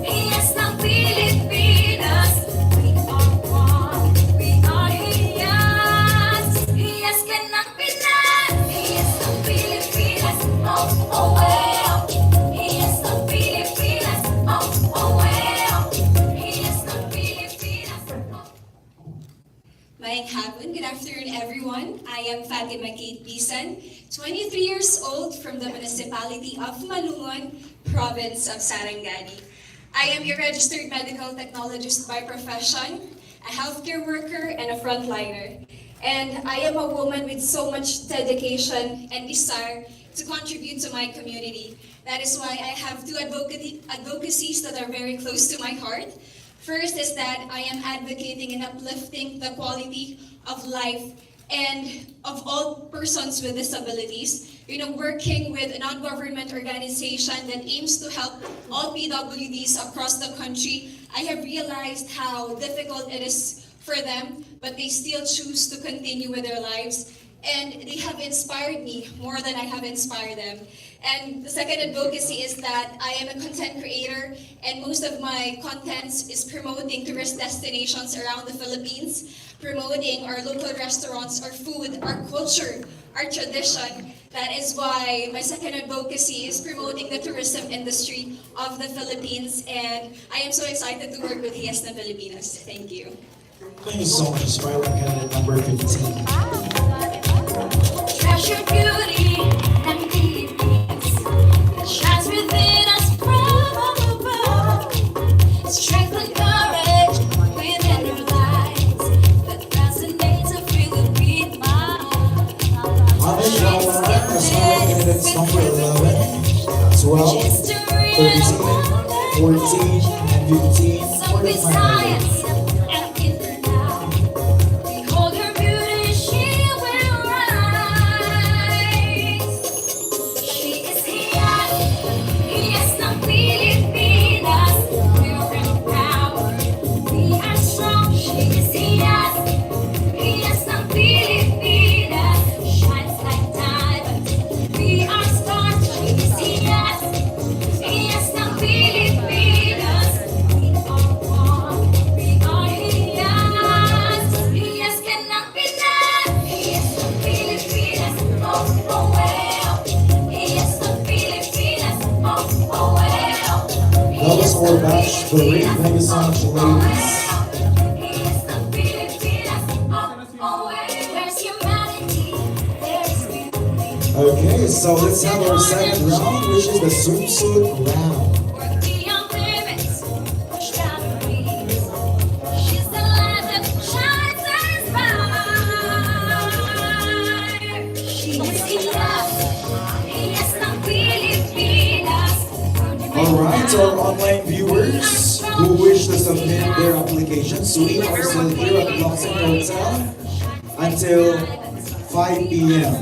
Hiyas ng Pilipinas. We are one, we are Hiyas. Hiyas ka ng Pinas, Hiyas ng Pilipinas. Oh, oh, well. Hiyas ng Pilipinas. Oh, oh, well. Hiyas ng Pilipinas. Maayong hapon. Good afternoon, everyone. I am Fatima Kate Bisan, 23 years old from the municipality of Malungon, province of Sarangani. I am a registered medical technologist by profession, a healthcare worker, and a frontliner. And I am a woman with so much dedication and desire to contribute to my community. That is why I have two advocacies that are very close to my heart. First is that I am advocating and uplifting the quality of life and of all persons with disabilities. Working with a non-government organization that aims to help all PWDs across the country, I have realized how difficult it is for them, but they still choose to continue with their lives. And they have inspired me more than I have inspired them. And the second advocacy is that I am a content creator, and most of my contents is promoting tourist destinations around the Philippines, promoting our local restaurants, our food, our culture, our tradition. That is why my second advocacy is promoting the tourism industry of the Philippines, and I am so excited to work with Hiyas na Pilipinas. Thank you. Thank you so much, Smiling candidate number 15. Treasure beauty and Philippines that shines within us from above. Strength and courage within our lives that doesn't make to feel a beat my Honest our Smiling candidates number 11, 12, 13, 14, and 15 for the final. Behold her beauty, she will rise. She is Hiyas, Hiyas ng Pilipinas. We're empowered, we are strong. She is Hiyas, Hiyas ng Pilipinas. Shines like diamonds, we are stars. She is Hiyas, Hiyas ng Pilipinas. We are one, we are Hiyas. Hiyas ka ng Pinas, Hiyas ng Pilipinas. Oh, oh, well. Hiyas ng Pilipinas. Oh, oh, well. That was our batch 3. Thank you so much, ladies. Hiyas ng Pilipinas. Oh, oh, well. There's humanity, there's beauty. Okay, so let's have our second round, which is the swimsuit round. We're beyond limits, push boundaries. She's the light that shines and inspires. She's Hiyas, Hiyas ng Pilipinas. Alright, our online viewers who wish to submit their applications, we are still here at Luzon Hotel until 5 p.m.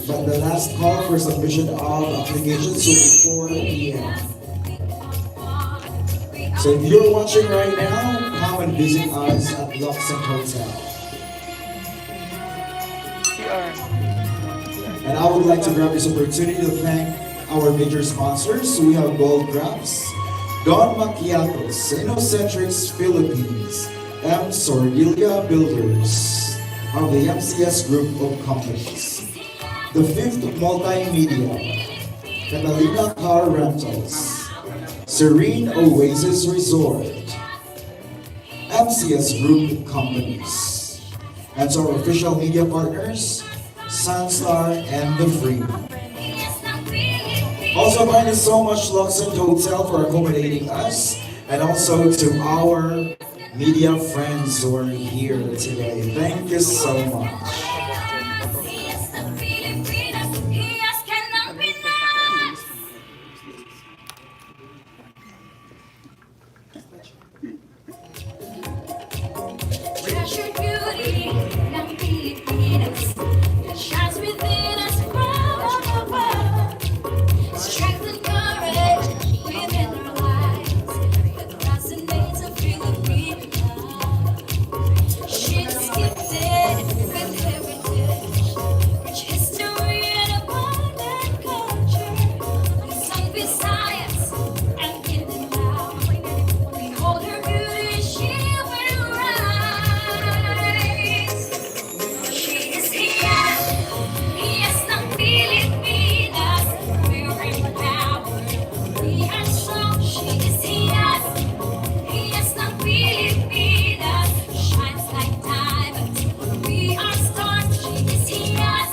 But the last call for submission of applications will be 4 p.m. So if you're watching right now, come and visit us at Luzon Hotel. And I would like to grab this opportunity to thank our major sponsors. We have Gold Grabs, Don Macchiatos, Innocentrics Philippines, M. Sordilia Builders, of the MCS Group of Companies, the Fifth Multimedia, Catalina Car Rentals, Serene Oasis Resort, MCS Group companies. And to our official media partners, Sunstar and The Free. Also, thank you so much, Luzon Hotel, for accommodating us, and also to our media friends who are here today. Thank you so much. Treasured beauty ng Pilipinas that shines within us from above. Strength and courage within our lives that resonates a Filipino love. She's gifted with heritage, rich history and abundant culture. Unsung Visayas and hidden now. Behold her beauty, she will rise. She is Hiyas, Hiyas ng Pilipinas. We're empowered, we are strong. She is Hiyas, Hiyas ng Pilipinas. Shines like diamonds, we are stars. She is Hiyas,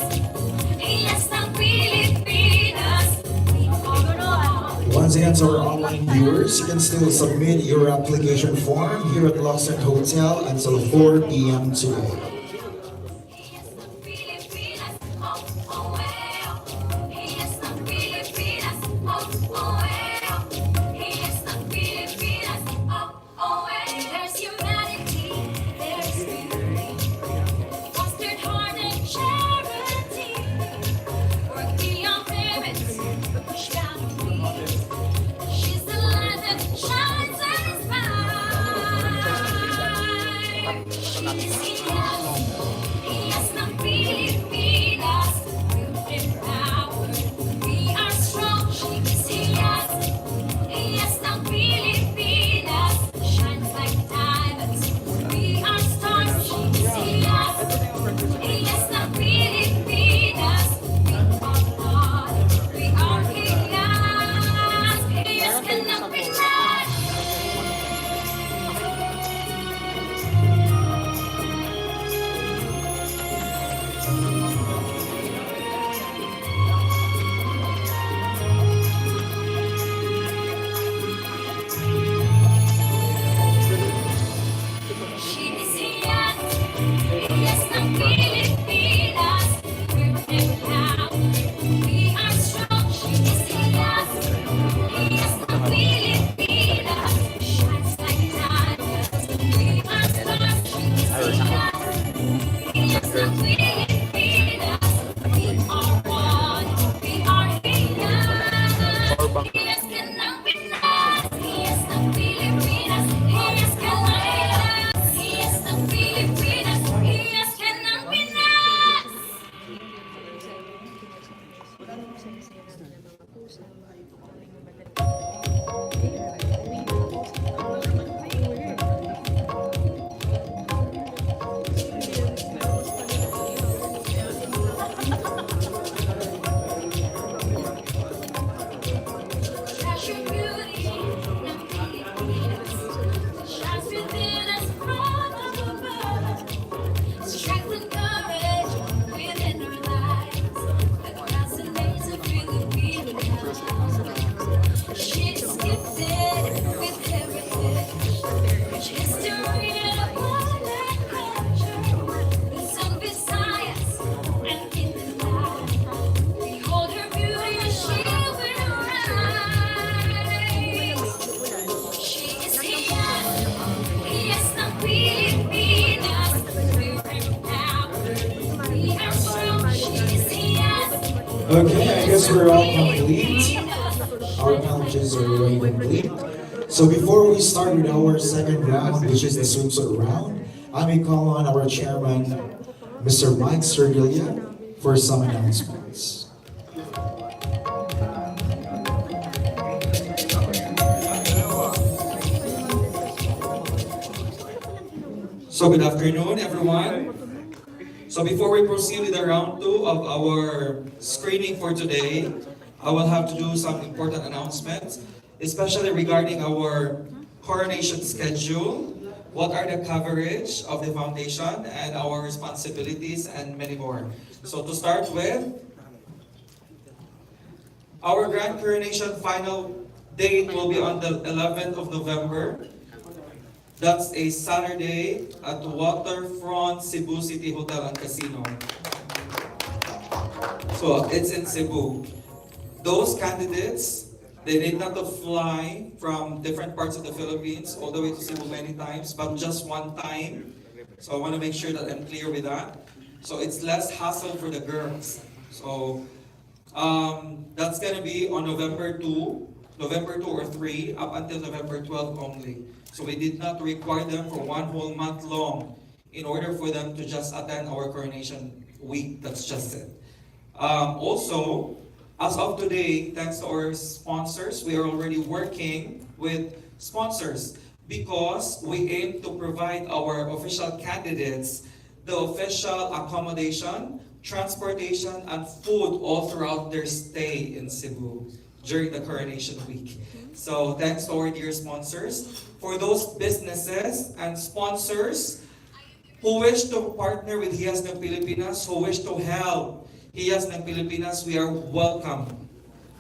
Hiyas ng Pilipinas. We are Once again, to our online viewers, you can still submit your application form here at Luzon Hotel until 4 p.m. today. Pilipinas, oh, oh, well. Hiyas ng Pilipinas, oh, oh, well. Hiyas ng Pilipinas, oh, oh, well. There's humanity, there's beauty, fostered heart and charity. Work beyond limits, push boundaries. She's the light that shines and inspires. She is Hiyas, Hiyas ng Pilipinas. We're empowered, we are strong. She is Hiyas, Hiyas ng Pilipinas. Shines like diamonds, we are stars. She is Hiyas, Hiyas ng Pilipinas. We are one, we are Hiyas. Hiyas ka ng Pinas. She is Hiyas, Hiyas ng Pilipinas. We're empowered, we are strong. She is Hiyas, Hiyas ng Pilipinas. Shines like diamonds, we are stars. She is Hiyas, Hiyas ng Pilipinas. We are one, we are Hiyas. Hiyas ka ng Pinas, Hiyas ng Pilipinas. Hiyas ka ng Pinas, Hiyas ng Pilipinas. Hiyas ka ng Pinas. Treasured beauty ng Pilipinas that shines within us from above. Strength and courage within our lives that resonates a Filipino love. She's gifted with heritage, rich history and abundant culture. Unsung Visayas and hidden now. Behold her beauty, she will rise. She is Hiyas, Hiyas ng Pilipinas. We're empowered, we are strong. She is Hiyas. Okay, I guess we're all complete. Our challenges are already complete. So before we start with our second round, which is the swimsuit round, I may call on our chairman, Mr. Mike Sergilia, for some announcements. So good afternoon, everyone. So before we proceed with the round 2 of our screening for today, I will have to do some important announcements, especially regarding our coronation schedule. what are the coverage of the foundation and our responsibilities and many more. So to start with, our grand coronation final date will be on the 11th of November. That's a Saturday at Waterfront Cebu City Hotel and Casino. So it's in Cebu. Those candidates, they need not to fly from different parts of the Philippines all the way to Cebu many times, but just one time. So I want to make sure that I'm clear with that. So it's less hassle for the girls. So that's going to be on November 2 or 3, up until November 12 only. So we did not require them for one whole month long in order for them to just attend our coronation week. That's just it. Also, as of today, thanks to our sponsors, we are already working with sponsors because we aim to provide our official candidates the official accommodation, transportation, and food all throughout their stay in Cebu during the coronation week. So thanks to our dear sponsors. For those businesses and sponsors who wish to partner with Hiyas ng Pilipinas, who wish to help Hiyas ng Pilipinas, we are welcome.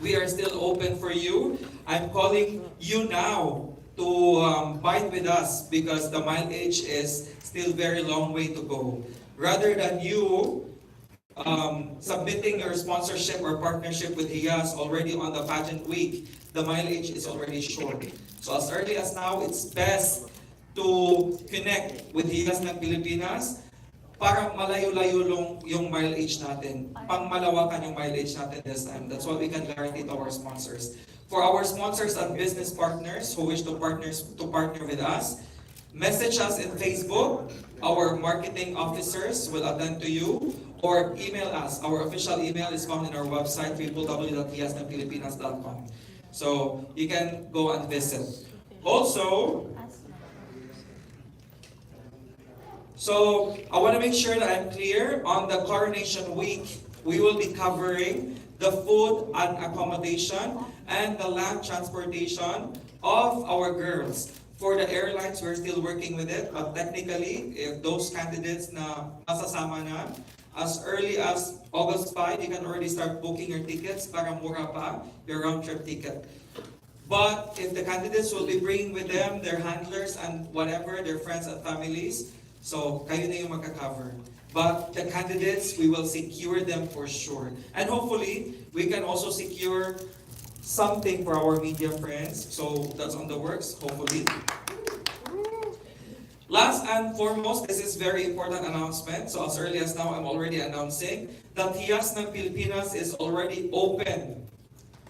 We are still open for you. I'm calling you now to bite with us because the mileage is still very long way to go. Rather than you submitting your sponsorship or partnership with Hiyas already on the pageant week, the mileage is already short. So as early as now, it's best to connect with Hiyas ng Pilipinas para malayo-layo yung mileage natin. Pangmalawakan yung mileage natin this time. That's what we can guarantee to our sponsors. For our sponsors and business partners who wish to partner with us, message us in Facebook. Our marketing officers will attend to you, or email us. Our official email is found in our website, www.hiyasnangpilipinas.com. So you can go and visit. Also, so I want to make sure that I'm clear. On the coronation week, we will be covering the food and accommodation and the land transportation of our girls. For the airlines, we're still working with it, but technically, if those candidates na masasama na, as early as August 5, you can already start booking your tickets para mura pa your round-trip ticket. But if the candidates will be bringing with them their handlers and whatever, their friends and families, so kayo na yung magka-cover. But the candidates, we will secure them for sure. And hopefully, we can also secure something for our media friends. So that's on the works, hopefully. Last and foremost, this is very important announcement. So as early as now, I'm already announcing that Hiyas ng Pilipinas is already open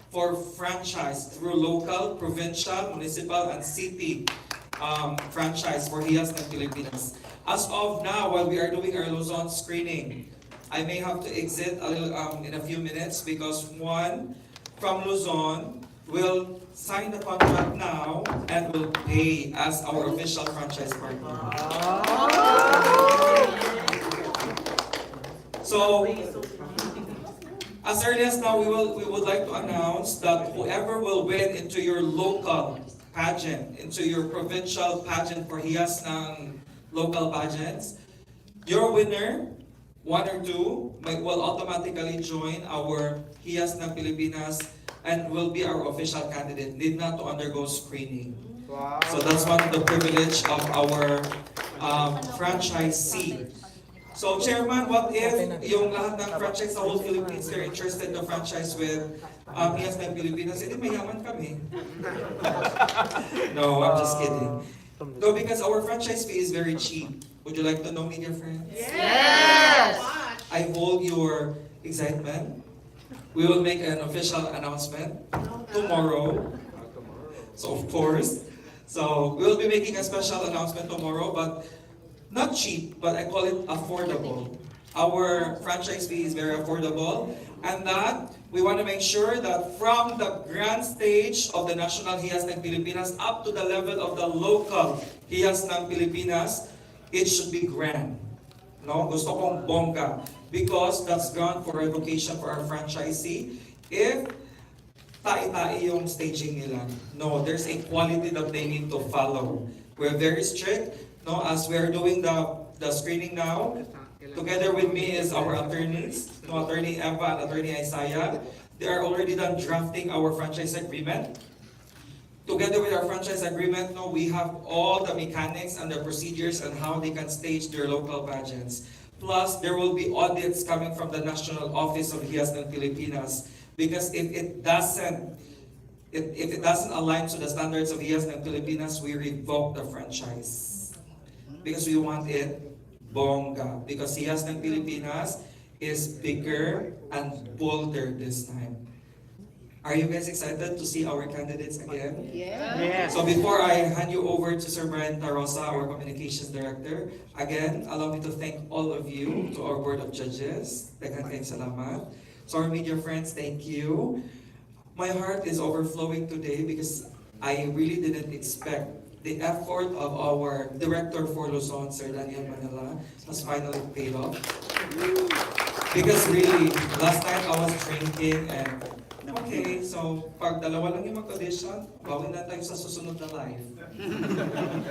for franchise through local, provincial, municipal, and city franchise for Hiyas ng Pilipinas. As of now, while we are doing our Luzon screening, I may have to exit a little, in a few minutes because one from Luzon will sign the contract now and will pay as our official franchise partner. So, as early as now, we would like to announce that whoever will win into your local pageant, into your provincial pageant for Hiyas ng local pageants, your winner, one or two, will automatically join our Hiyas ng Pilipinas and will be our official candidate. Need not to undergo screening. Wow. So that's one of the privilege of our franchisee. So Chairman, what if yung lahat ng franchise sa whole Philippines are interested to franchise with Hiyas ng Pilipinas? Hindi mayaman kami. No, I'm just kidding. No, because our franchise fee is very cheap. Would you like to know, media friends? Yes! I hold your excitement. We will make an official announcement tomorrow. So of course. So we will be making a special announcement tomorrow, but not cheap, but I call it affordable. Our franchise fee is very affordable, and that we want to make sure that from the grand stage of the National Hiyas ng Pilipinas up to the level of the local Hiyas ng Pilipinas, it should be grand. No? Gusto kong bongga. Because that's gone for education for our franchisee. If tai-tai yung staging nila, no, there's a quality that they need to follow. We're very strict. No, as we are doing the screening now, together with me is our attorneys, no, Attorney Eva and Attorney Isaiah. They are already done drafting our franchise agreement. Together with our franchise agreement, no, we have all the mechanics and the procedures and how they can stage their local pageants. Plus, there will be audits coming from the National Office of Hiyas ng Pilipinas. Because if it doesn't align to the standards of Hiyas ng Pilipinas, we revoke the franchise. Because we want it bongga. Because Hiyas ng Pilipinas is bigger and bolder this time. Are you guys excited to see our candidates again? Yes. So before I hand you over to Sir Brian Tarosa, our Communications Director, again, allow me to thank all of you, to our Board of Judges. Daghang salamat. So our media friends, thank you. My heart is overflowing today because I really didn't expect the effort of our Director for Luzon, Sir Daniel Manila, has finally paid off. Because really, last night I was drinking and okay, so pag dalawa lang yung mag-audition, bawin na tayo sa susunod na live.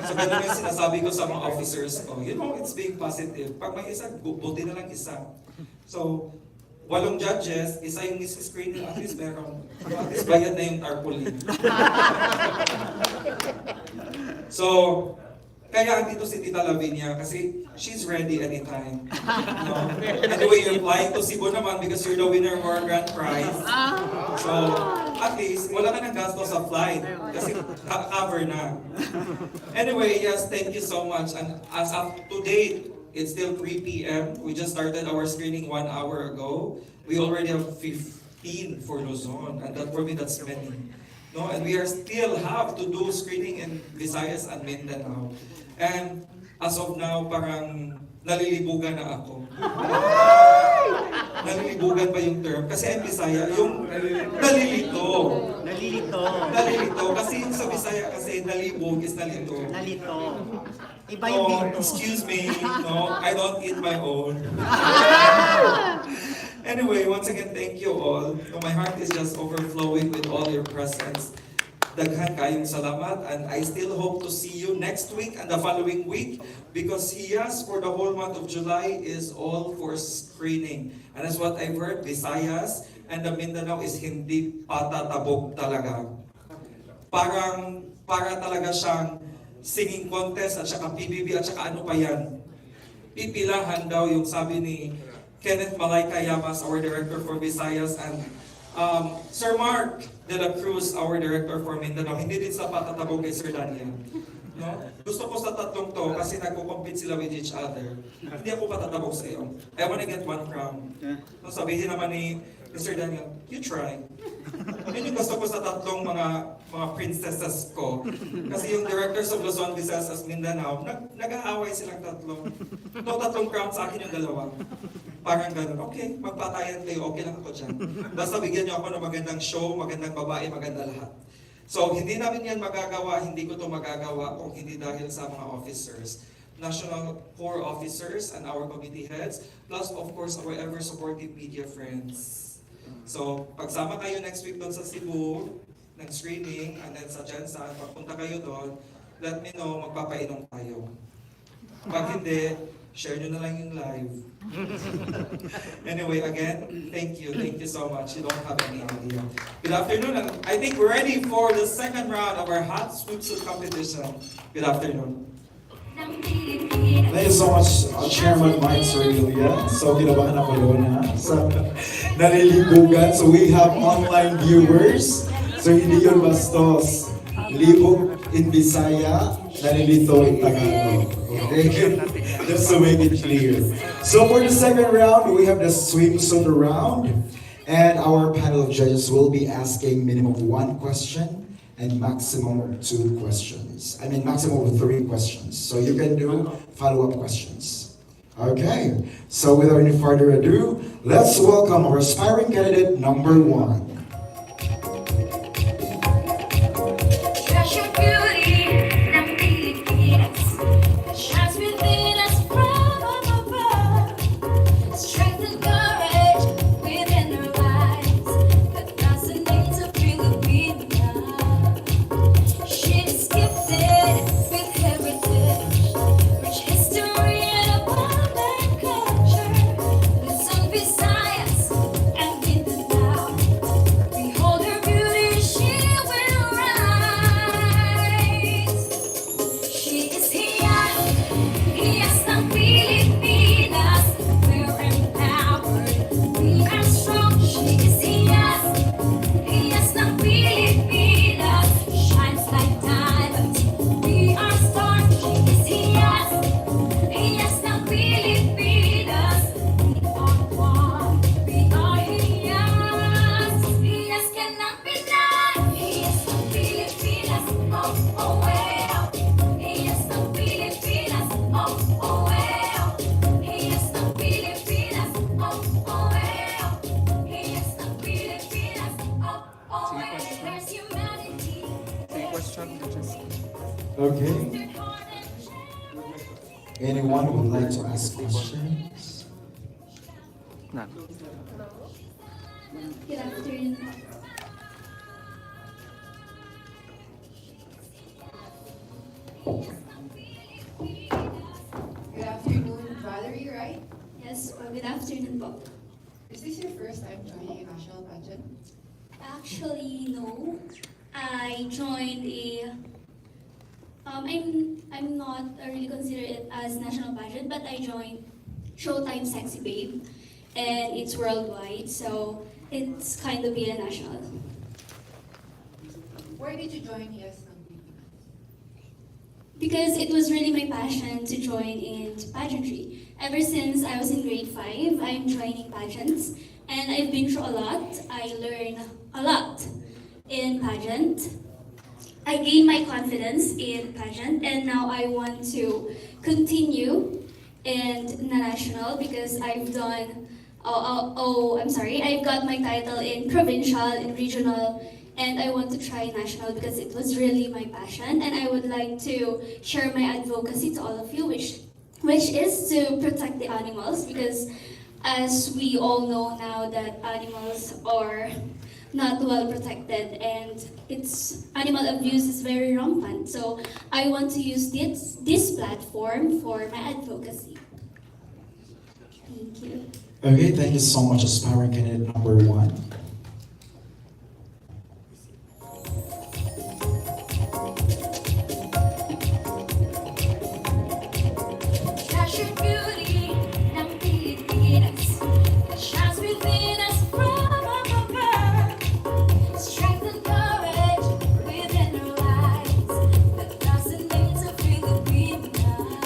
So ganun yung sinasabi ko sa mga officers ko. You know, it's being positive. Pag may isa, buti na lang isa. So, 8 judges, isa yung screen, at least meron. At least bayad na yung tarpaulin. So, kaya andito si Tita Lavinia kasi she's ready anytime. No? Anyway, you're flying to Cebu naman because you're the winner of our grand prize. So, at least, wala ka ng gasto sa flight kasi cover na. Anyway, yes, thank you so much. And as of today, it's still 3 p.m. We just started our screening 1 hour ago. We already have 15 for Luzon, and that for me, that's many. No, and we are still have to do screening in Visayas and Mindanao. And as of now, parang nalilibugan na ako. Nalilibugan pa yung term. Kasi ang Bisaya, yung nalilito. Nalilito. Kasi yung sa Bisaya, kasi nalibog is nalito. Iba yung dito. Excuse me, no, I don't eat my own. Anyway, once again, thank you all. My heart is just overflowing with all your presence. Daghan kayong salamat, and I still hope to see you next week and the following week because Hiyas for the whole month of July is all for screening. And that's what I've heard, Visayas and the Mindanao is hindi patatabog talaga. Para talaga siyang singing contest at saka PBB at saka ano pa yan. Pipilahan daw yung sabi ni Kenneth Malayka Yamas, our Director for Visayas, and Sir Mark de la Cruz, our Director for Mindanao. Hindi din sa patatabog kay Sir Daniel. No? Gusto ko sa tatlong to kasi nagko-compete sila with each other. Hindi ako patatabog sa iyo. I wanna get 1 crown. No, sabihin naman ni Sir Daniel, you try. Yun yung gusto ko sa tatlong mga princesses ko. Kasi yung directors of Luzon, Visayas, as Mindanao, nag-aaway silang tatlo. No, tatlong crown sa akin yung dalawa. Parang gano'n, okay, magpatayan kayo, okay lang ako dyan. Basta bigyan niyo ako ng magandang show, magandang babae, maganda lahat. So, hindi namin yan magagawa, hindi ko to magagawa kung hindi dahil sa mga officers. National Corps officers and our committee heads, plus of course our ever-supportive media friends. So, pagsama kayo next week doon sa Cebu, ng screening, and then sa Jensen, pagpunta kayo doon, let me know, magpapainom tayo. Pag hindi, share nyo na lang yung live. Anyway, again, thank you so much. You don't have any idea. Good afternoon, and I think we're ready for the second round of our hot swimsuit competition. Good afternoon. Thank you so much, Chairman Mike Sorilla. So, kinabahan ako doon sa nalilibugan. So, we have online viewers. So, hindi yun bastos. Libog in Bisaya, nalilito in Tagalog. Okay? Just to make it clear. So, for the second round, we have the swimsuit round. And our panel of judges will be asking minimum of 1 question and maximum of 2 questions. I mean, maximum of 3 questions. So you can do follow-up questions. Okay, so without any further ado, let's welcome our aspiring candidate number 1. Treasure beauty ng Pilipinas, shines within us from above. Strength and courage within our eyes, that fascinates a Filipina. She is gifted with heritage, Okay. Anyone who would like to ask questions? None. Good afternoon. Good afternoon, Valerie, right? Yes, good afternoon po. Is this your first time joining a national pageant? Actually, no. I joined I'm not really consider it as national pageant, but I joined Showtime Sexy Babe, and it's worldwide, so it's kind of be a national. Why did you join Hiyas ng Pilipinas? Because it was really my passion to join in pageantry. Ever since I was in grade 5, I'm joining pageants, and I've been through a lot. I learned a lot in pageant. I gained my confidence in pageant, and now I want to continue in national because I've done, I've got my title in provincial, in regional, and I want to try national because it was really my passion, and I would like to share my advocacy to all of you, which is to protect the animals, because as we all know now that animals are not well protected, and it's animal abuse is very rampant. So I want to use this platform for my advocacy. Thank you. Okay, thank you so much, aspiring candidate number 1. Treasure beauty ng Pilipinas that shines within us from above. Strength and courage within our lives that doesn't need to Filipina.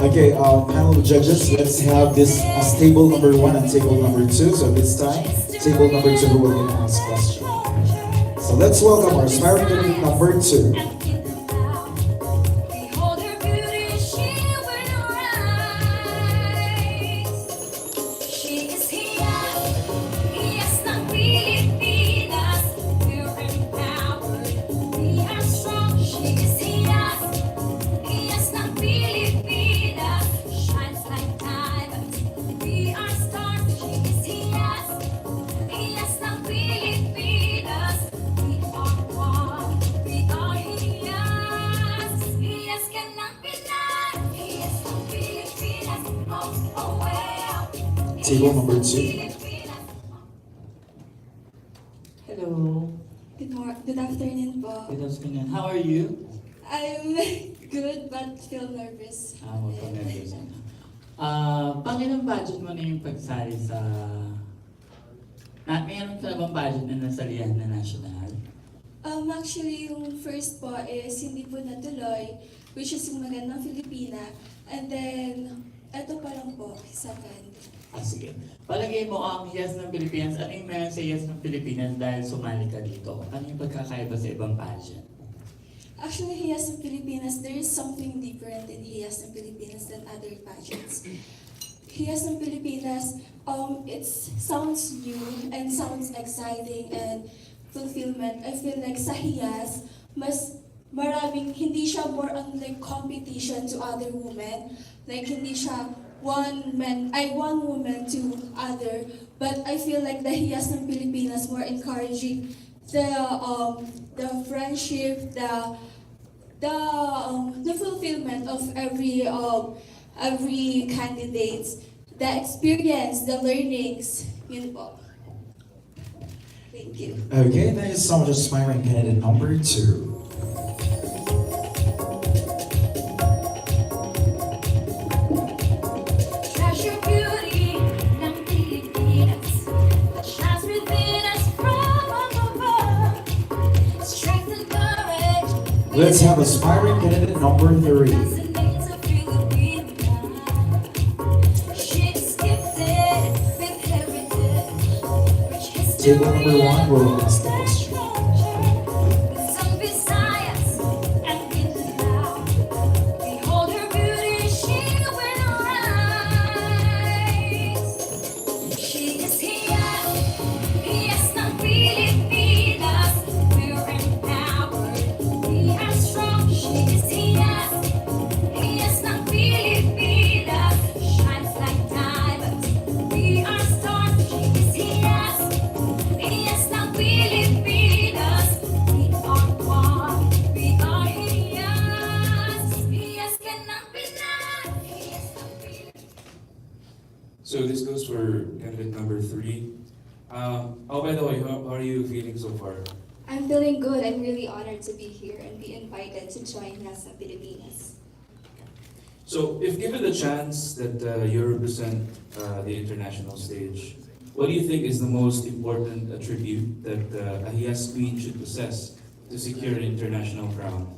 Okay, panel of judges, let's have this as table number 1 and table number 2. So this time, table number 2 who will gonna ask questions. So let's welcome our aspiring candidate number 2. Behold her beauty, she will rise. She is Hiyas ng Pilipinas. We're empowered, we are strong. She is Hiyas ng Pilipinas. Shines like diamonds, we are stars. She is Hiyas ng Pilipinas. We are one, we are Hiyas. Hiyas ka ng Pinas. Hiyas ng Pilipinas. Oh, oh, well. Table number 2. Hello. Good afternoon po. Good afternoon. How are you? I'm good but feel nervous. Huwag ka nervous. Pangilang budget mo na yung pagsali sa... Mayroon ka na bang budget na nasalihan na national? Actually, yung first po is hindi po natuloy, which is yung Magandang Filipina. And then, eto pa lang po, second. Sige. Palagay mo ang Hiyas ng Pilipinas, ano yung meron sa Hiyas ng Pilipinas dahil sumali ka dito? Ano yung pagkakaiba sa ibang pageant? Actually, Hiyas ng Pilipinas, there is something different in Hiyas ng Pilipinas than other pageants. Hiyas ng Pilipinas, it sounds new and sounds exciting and fulfillment. I feel like sa Hiyas, mas maraming, hindi siya more on like competition to other women. Like hindi siya one woman to other. But I feel like the Hiyas ng Pilipinas more encouraging the friendship, the fulfillment of every candidates, the experience, the learnings, yun po. Thank you. Okay, thank you so much, aspiring candidate number 2. Treasure beauty ng Pilipinas that shines within us from above. Strength and courage. Let's have aspiring candidate number 3. Doesn't need to Filipina. She's gifted with heritage. Rich history. Table number 1 will ask the question. Some Visayas and Mindanao. Behold her beauty, she will rise. She is Hiyas ng Pilipinas. We're empowered, we are strong. She is Hiyas So this goes for candidate number 3. Oh, by the way, how are you feeling so far? I'm feeling good. I'm really honored to be here and be invited to join Hiyas ng Pilipinas. So, if given the chance that you represent the international stage, what do you think is the most important attribute that a Hiyas queen should possess to secure an international crown?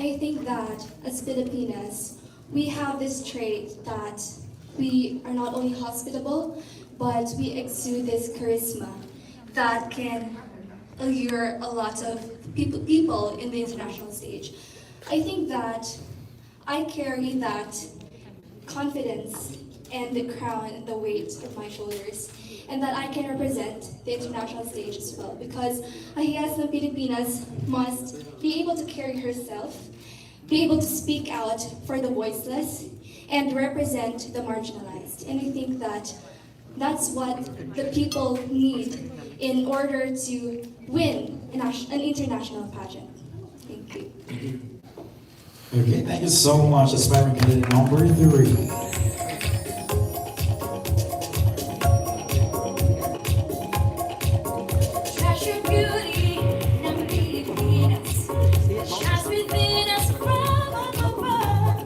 I think that as Filipinas, we have this trait that we are not only hospitable, but we exude this charisma that can allure a lot of people in the international stage. I think that I carry that confidence and the crown and the weight of my shoulders, and that I can represent the international stage as well, because a Hiyas ng Pilipinas must be able to carry herself, be able to speak out for the voiceless, and represent the marginalized. And I think that that's what the people need in order to win an international pageant. Thank you. Okay, thank you so much, aspiring candidate number 3. Treasure beauty ng Pilipinas, shines within us from above.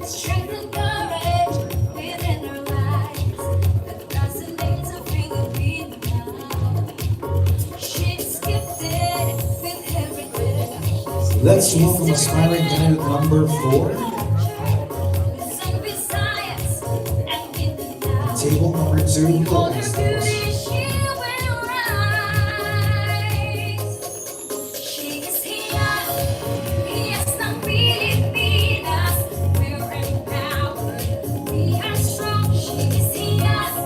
Strength and courage within our lives, that fascinates a Filipino now. She's gifted with heritage. Let's welcome aspiring candidate number 4. Luzon, Visayas, and Mindanao. Table number 2 will Behold her ask the question. beauty, she will rise. She is Hiyas, Hiyas ng Pilipinas. We're empowered, we are strong. She is Hiyas,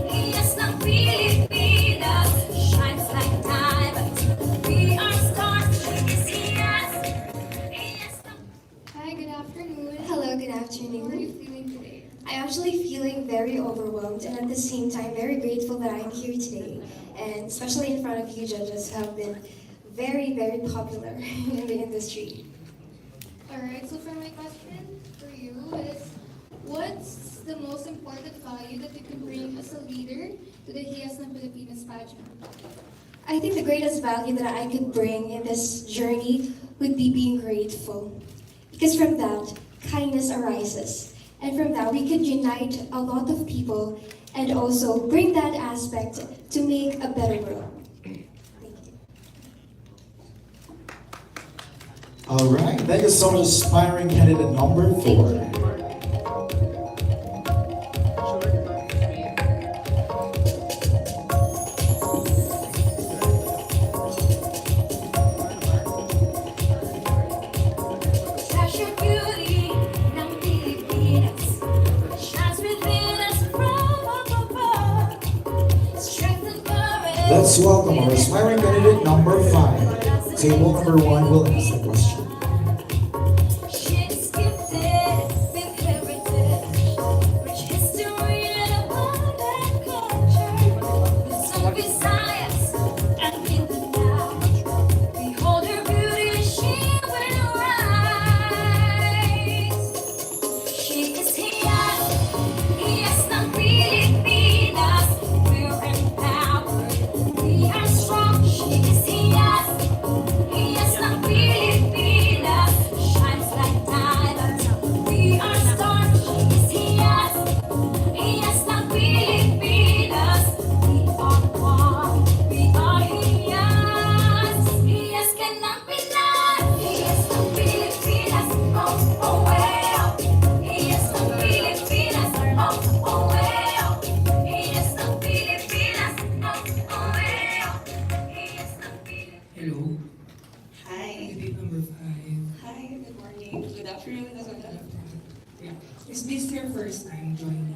Hiyas ng Pilipinas. Shines like diamonds, we are stars. She is Hiyas, Hiyas ng... Hi, good afternoon. Hello, good How are afternoon. you feeling today? I'm actually feeling very overwhelmed and at the same time very grateful that I'm here today, and especially in front of you judges who have been very, very popular in the industry. Alright, so for my question for you is, what's the most important value that you can bring as a leader to the Hiyas ng Pilipinas pageant? I think the greatest value that I could bring in this journey would be being grateful. Because from that, kindness arises. And from that, we could unite a lot of people and also bring that aspect to make a better world. All right, thank you so much, aspiring candidate number 4. Treasure beauty ng Pilipinas, shines within us from above. Strength and courage. Let's welcome our aspiring candidate number 5. Table number 1 will ask the question. She's gifted with heritage, rich history and abundant culture. Luzon, Visayas, and Mindanao. Behold her beauty, she will rise. She is Hiyas, Hiyas ng Pilipinas. We're empowered, we are strong. She is Hiyas, Hiyas ng Pilipinas. Shines like diamonds, we are stars. She is Hiyas, Hiyas ng Pilipinas. We are one, we are Hiyas. Hiyas ka ng Pinas, Hiyas ng Pilipinas. Oh, oh, well. Hiyas ng Pilipinas. Oh, oh, well. Hiyas ng Pilipinas. Oh, oh, well. Hiyas ng Pilipinas. Hello, Hi. candidate number 5. Hi, good morning, good afternoon as well. Yeah. Is this your first time joining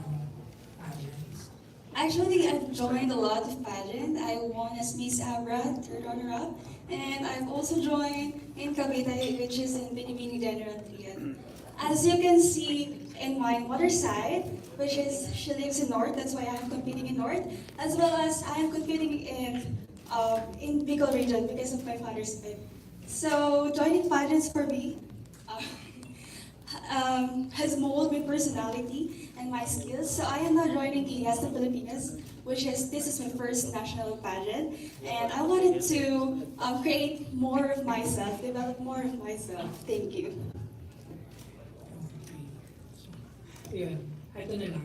pageants? Actually, I've joined a lot of pageants. I won as Miss Abra, third runner-up, and I've also joined in Cavite, which is in Binibini General Triad. As you can see in my mother's side, which is she lives in North, that's why I'm competing in North, as well as I'm competing in Bicol region because of my father's side. So joining pageants for me has molded my personality and my skills. So I am now joining Hiyas the Pilipinas, this is my first national pageant, and I wanted to create more of myself, develop more of myself. Thank you. Ayun, ito na lang.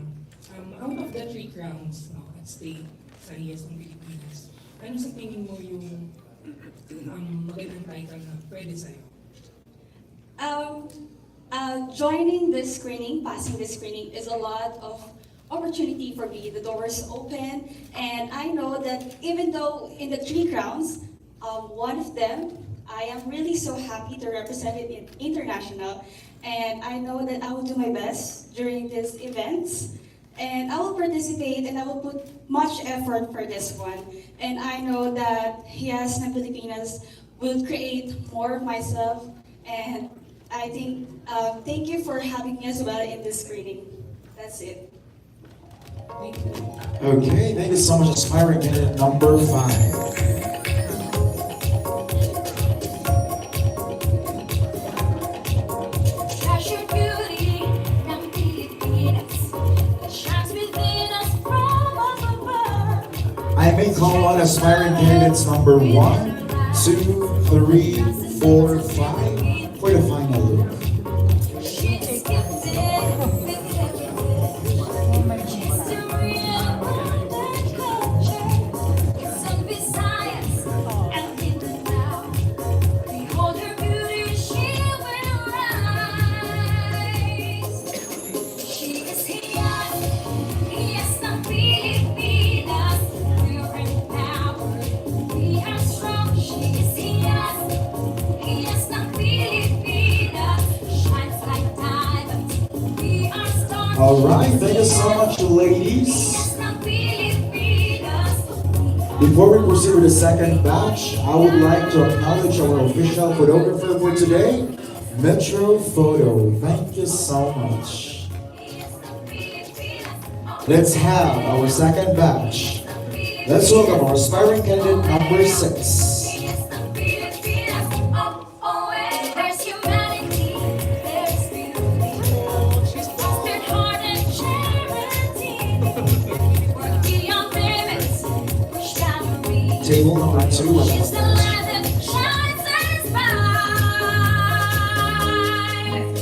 Out of the 3 crowns at stake sa Hiyas ng Pilipinas, ano sa tingin mo yung magandang title na pwede sa'yo? Joining this screening, passing this screening is a lot of opportunity for me. The doors open, and I know that even though in the 3 crowns, one of them, I am really so happy to represent it in international, and I know that I will do my best during these events, and I will participate and I will put much effort for this one. And I know that Hiyas ng Pilipinas will create more of myself, and I think, thank you for having me as well in this screening. That's it. Okay, thank you so much, aspiring candidate number 5. Treasure beauty ng Pilipinas that shines within us from above. I may call on aspiring candidates number 1, 2, 3, 4, 5 for the final look. She's gifted with heritage, history and abundant culture. Some Visayas and Mindanao. Behold her beauty, she will rise. She is Hiyas, Hiyas ng Pilipinas. We're empowered, we are strong. She is Hiyas, Hiyas ng Pilipinas. Shines like diamonds, we are stars. All right, thank you so much, ladies. Hiyas ng Pilipinas. Before we proceed with the second batch, I would like to acknowledge our official photographer for today, Metro Photo. Thank you so much. Let's have our second batch. Let's welcome our aspiring candidate number 6. Hiyas ng Pilipinas. Oh, oh, and there's humanity, there's beauty. She's fostered heart and charity. Work beyond limits, push boundaries. Table number 2. She's the light that shines and inspires.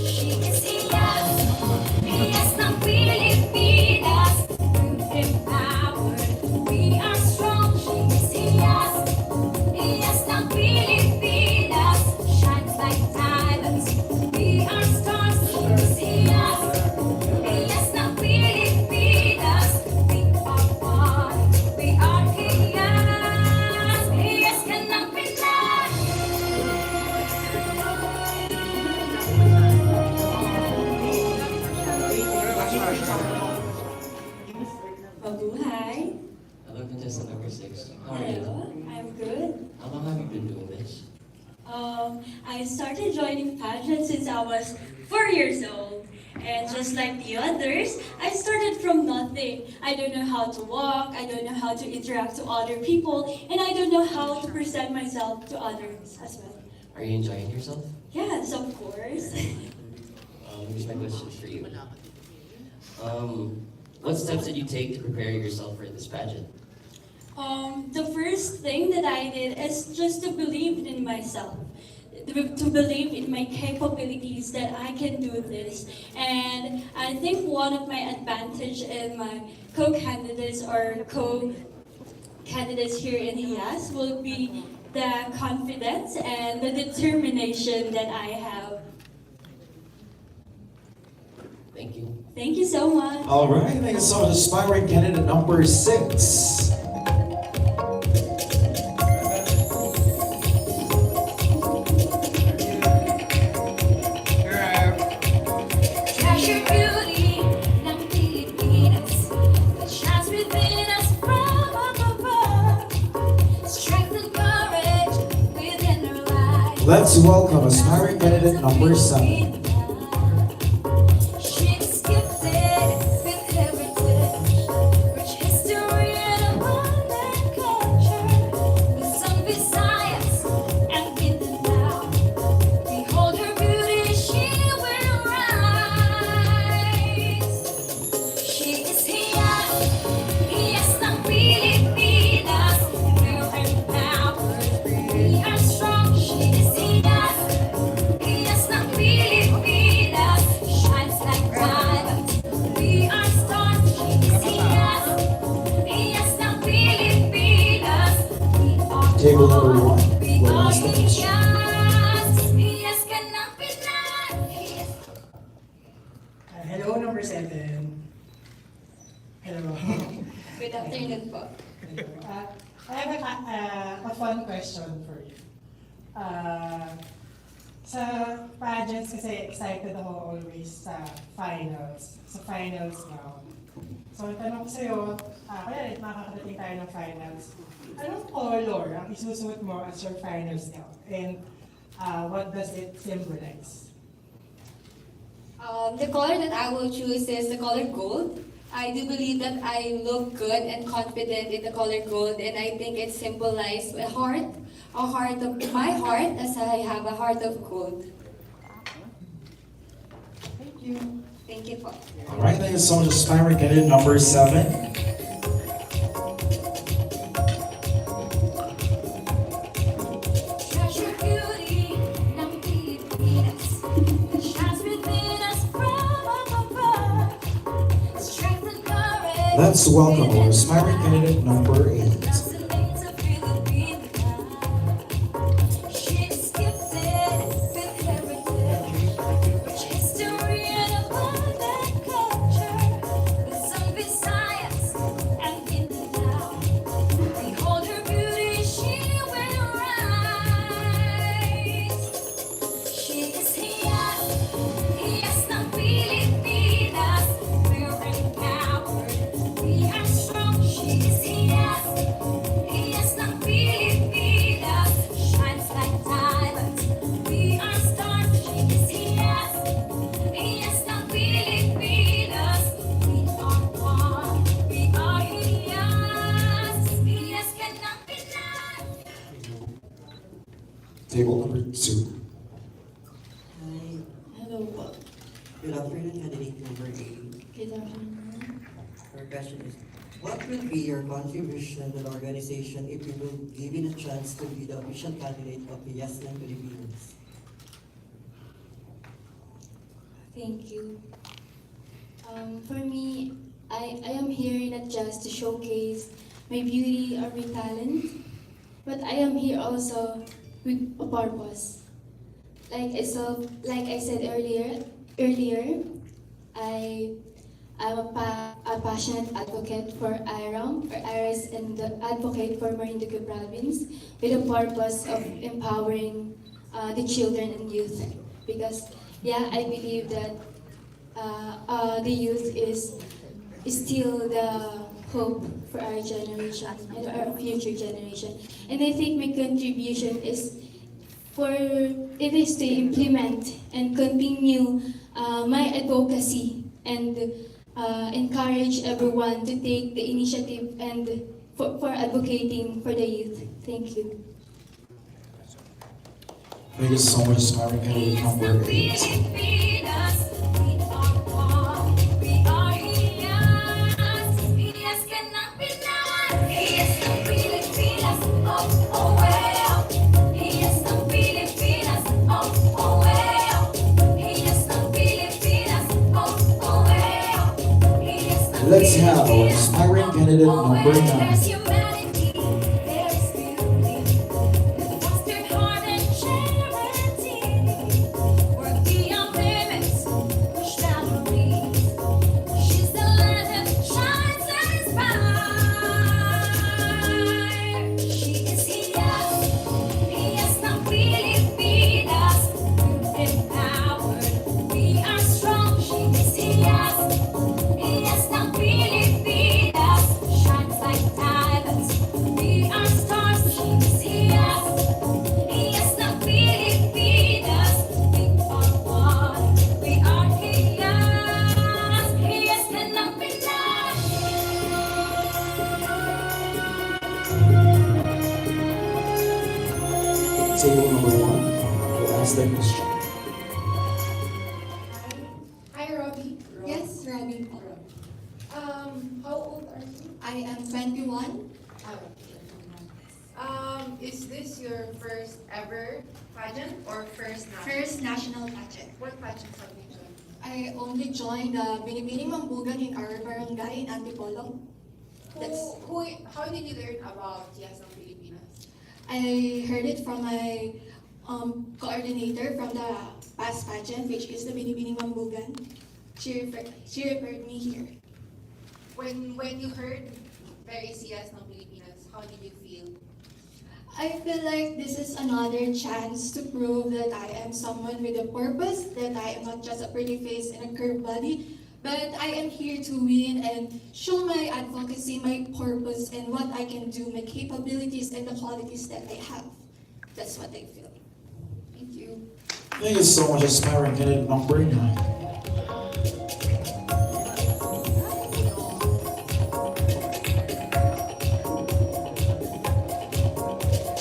She is Hiyas, Hiyas ng Pilipinas. Empowered, we are strong. She is Hiyas, Hiyas ng Pilipinas. Shines like diamonds, we are stars. She is Hiyas, Hiyas ng Pilipinas. We are one, we are Hiyas, Hiyas ka ng Pinas. Mabuhay. Hello, contestant number 6. How are you? Hello, I'm good. How long have you been doing this? I started joining pageants since I was 4 years old. And just like the others, I started from nothing. I don't know how to walk, I don't know how to interact to other people, and I don't know how to present myself to others as well. Are you enjoying yourself? Yes, of course. Here's my question for you. What steps did you take to prepare yourself for this pageant? The first thing that I did is just to believe in myself, to believe in my capabilities that I can do this. And I think one of my advantage in my co-candidates or co-candidates here in Hiyas will be the confidence and the determination that I have. Thank you. Thank you so much. All right, thank you so much, aspiring candidate number 6. Treasure beauty ng Pilipinas that shines within us from above. Strength and courage within our lives. Let's welcome aspiring candidate number 7. She's gifted with heritage, rich history and abundant culture. With some Visayas and Mindanao. Behold her beauty, she will rise. Hello, number 7. Hello. Good afternoon po. I have a fun question for you. Sa pageants kasi excited ako always sa finals. Sa finals round. So, ang tanong ko sa'yo, kaya makakarating tayo ng finals. Anong color ang isusuot mo as your finals gown? And what does it symbolize? The color that I will choose is the color gold. I do believe that I look good and confident in the color gold, and I think it symbolizes a heart of my heart, as I have a heart of gold. Thank you. Thank you po. All right, thank you so much, aspiring candidate number 7. Treasure beauty ng Pilipinas that shines within us from above. Strength and courage. Let's welcome our aspiring candidate number 8. She's gifted with heritage, rich history and abundant culture. With some Visayas and Mindanao. Behold her beauty, she will rise. She is Hiyas, Hiyas ng Pilipinas. We're empowered, we are strong. She is Hiyas, Hiyas ng Pilipinas. Shines like diamonds, we are stars. She is Hiyas, Hiyas ng Pilipinas. We are one, we are Hiyas. Hiyas ka ng Pinas. Table number 2. Hi. Hello po. Good afternoon, candidate number 8. Good afternoon. Our question is, what will be your contribution to the organization if you will given a chance to be the official candidate of the Yes ng Pilipinas? Thank you. For me, I am here not just to showcase my beauty or my talent, but I am here also with a purpose. Like I said earlier, I am a passionate advocate for IRAM, or IRAS, and the advocate for Marinduque province with a purpose of empowering the children and youth. Because I believe that the youth is still the hope for our generation and our future generation. And I think my contribution is to implement and continue my advocacy and encourage everyone to take the initiative and for advocating for the youth. Thank you. Thank you so much, aspiring candidate number 8. Pilipinas, we are one, we are Hiyas. Hiyas ka ng Pinas. Hiyas ng Pilipinas, oh, oh, well. Hiyas ng Pilipinas, oh, oh, well. Hiyas ng Pilipinas, oh, oh, well. Hiyas ng Let's have our aspiring candidate number 9. There's humanity, there's beauty, fostered heart and charity. We're beyond limits, push boundaries. She's the light that shines and inspires. She is Hiyas, Hiyas ng Pilipinas. We're empowered, we are strong. She is Hiyas, Hiyas ng Pilipinas. Shines like diamonds, we are stars. She is Hiyas, Hiyas ng Pilipinas. We are one, we are Hiyas. Hiyas ka ng Pinas. Table number 1 will ask the question. Hi, Robbie. Yes, Robbie. How old are you? I am 21. Is this your first ever pageant or first national? First national pageant. What pageants have you joined? I only joined the Binibining Mambugan in our barangay in Antipolo. How did you learn about Yes ng Pilipinas? I heard it from my coordinator from the past pageant, which is the Binibining Mambugan. she referred me here. When you heard there is Hiyas ng Pilipinas, how did you feel? I feel like this is another chance to prove that I am someone with a purpose, that I am not just a pretty face and a curved body, but I am here to win and show my advocacy, my purpose, and what I can do, my capabilities, and the qualities that I have. That's what I feel. Thank you. Thank you so much, aspiring candidate number 9.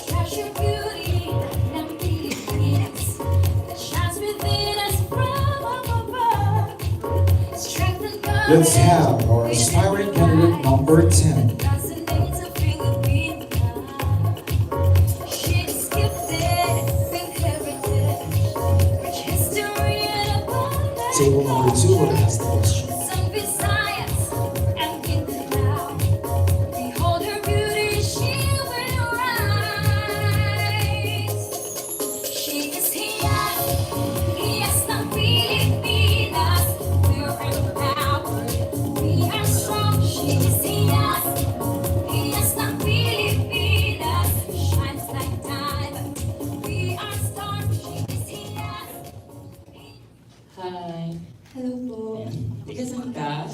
Treasure beauty ng Pilipinas that shines within us from above. Strength and courage. Let's have our aspiring candidate number 10. Resonates a Filipina. She's gifted with heritage, rich history and abundance. Table number 2 will ask the question. Some Visayas and Mindanao. Behold her beauty, she will rise. She is Hiyas, Hiyas ng Pilipinas. We're empowered, we are strong. She is Hiyas, Hiyas ng Pilipinas. Shines like diamond, we are stars. She is Hiyas. Hi. Hello po. Tika saan ka?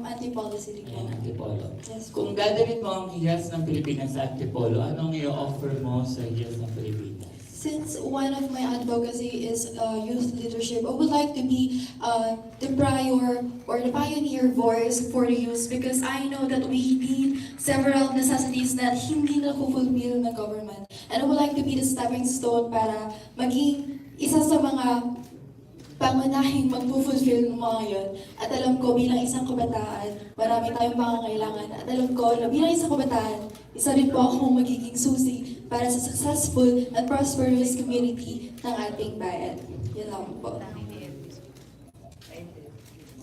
Antipolo City po. Ayan, Antipolo. Yes po. Kung dadalhin mo ang Hiyas ng Pilipinas sa Antipolo, anong i-offer mo sa Hiyas ng Pilipinas? Since one of my advocacy is youth leadership, I would like to be the prior or the pioneer voice for the youth because I know that we need several necessities that hindi na fulfill ng government. And I would like to be the stepping stone para maging isa sa mga pangunahing mag-fulfill ng mga yun. At alam ko bilang isang kabataan, marami tayong pangangailangan. At alam ko na bilang isang kabataan, isa rin po akong magiging susi para sa successful and prosperous community ng ating bayan. Yan lang po.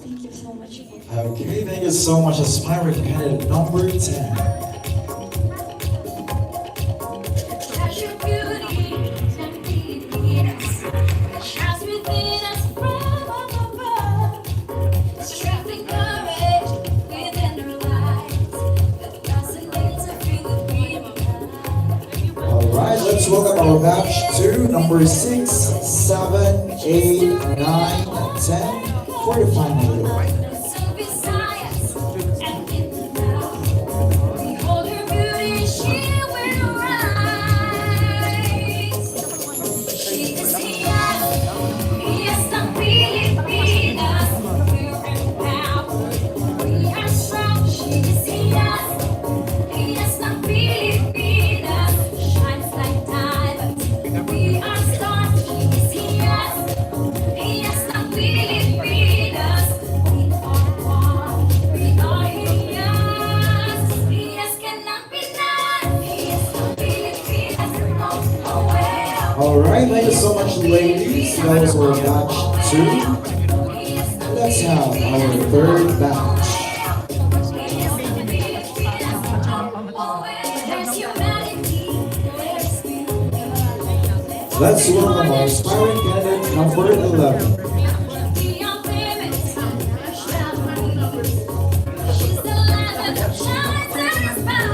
Thank you so much po. Okay, thank you so much, aspiring candidate number 10. Treasure beauty ng Pilipinas that shines within us from above. Strength and courage within our lives that resonates a Filipina. Alright, let's welcome our batch to number 6, 7, 8, 9, 10 for the final year. Some Visayas and Mindanao. Behold her beauty, she will rise. She is Hiyas, Hiyas ng Pilipinas. We're empowered, we are strong. She is Hiyas, Hiyas ng Pilipinas. Shines like diamonds, we are stars. She is Hiyas, Hiyas ng Pilipinas. We are one, we are Hiyas. Hiyas ka ng Pinas, Hiyas ng Pilipinas. Oh, well. Alright, thank you so much, ladies. That was our batch 2. Let's have our third batch. There's humanity, there's beauty. Let's welcome our aspiring candidate number 11. Beyond limits, shall we? She's the light that shines in the sky.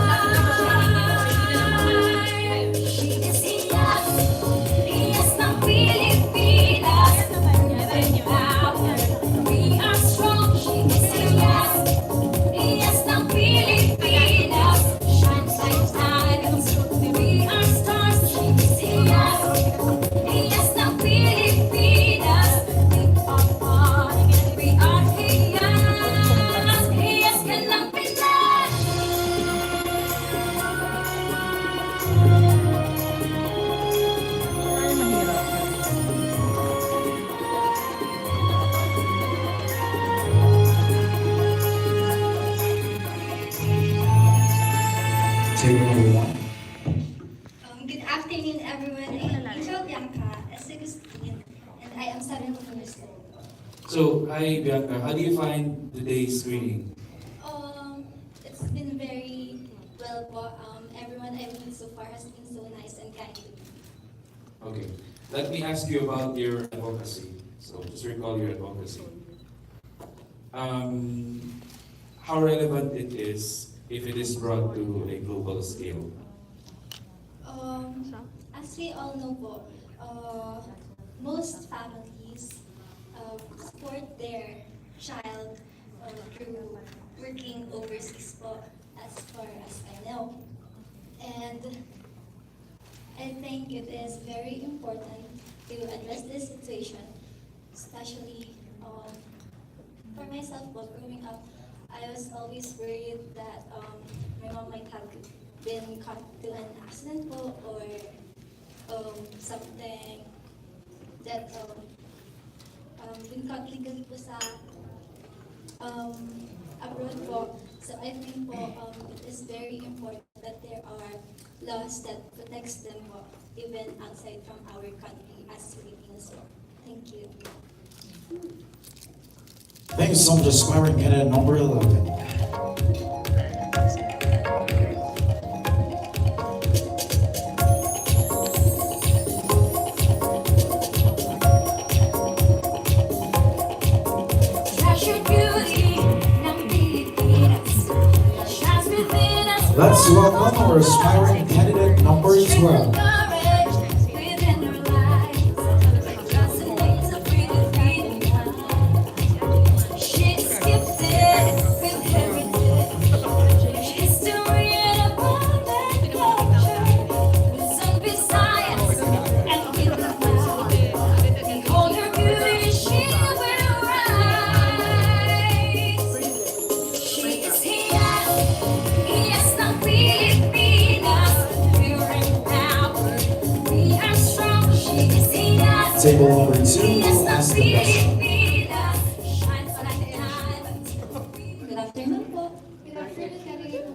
She is Hiyas, Hiyas ng Pilipinas. Empowered, we are strong. She is Hiyas, Hiyas ng Pilipinas. Shines like diamonds, we are stars. She is Hiyas, Hiyas ng Pilipinas. We are one, we are Hiyas. Hiyas ka ng Pinas. Table number 1. Good afternoon, everyone. I am Angel Bianca, a 16, and I am 17 years old. So, hi Bianca, how do you find today's screening? It's been very well po. Everyone I've met so far has been so nice and kind to me. Okay, let me ask you about your advocacy. So, just recall your advocacy. how relevant it is if it is brought to a global scale? As we all know po, most families support their child through working overseas po, as far as I know. And I think it is very important to address this situation, especially for myself po, growing up. I was always worried that my mom might have been caught to an accident po, or something that been caught legally po sa abroad po. So I think po it is very important that there are laws that protects them po, even outside from our country as Filipinos po. Thank you. Thank you so much, aspiring candidate number 11. Treasure beauty ng Pilipinas, shines within us. Let's welcome our aspiring candidate number 12. Table number 2 will ask the question. Good afternoon po. Good afternoon, candidate.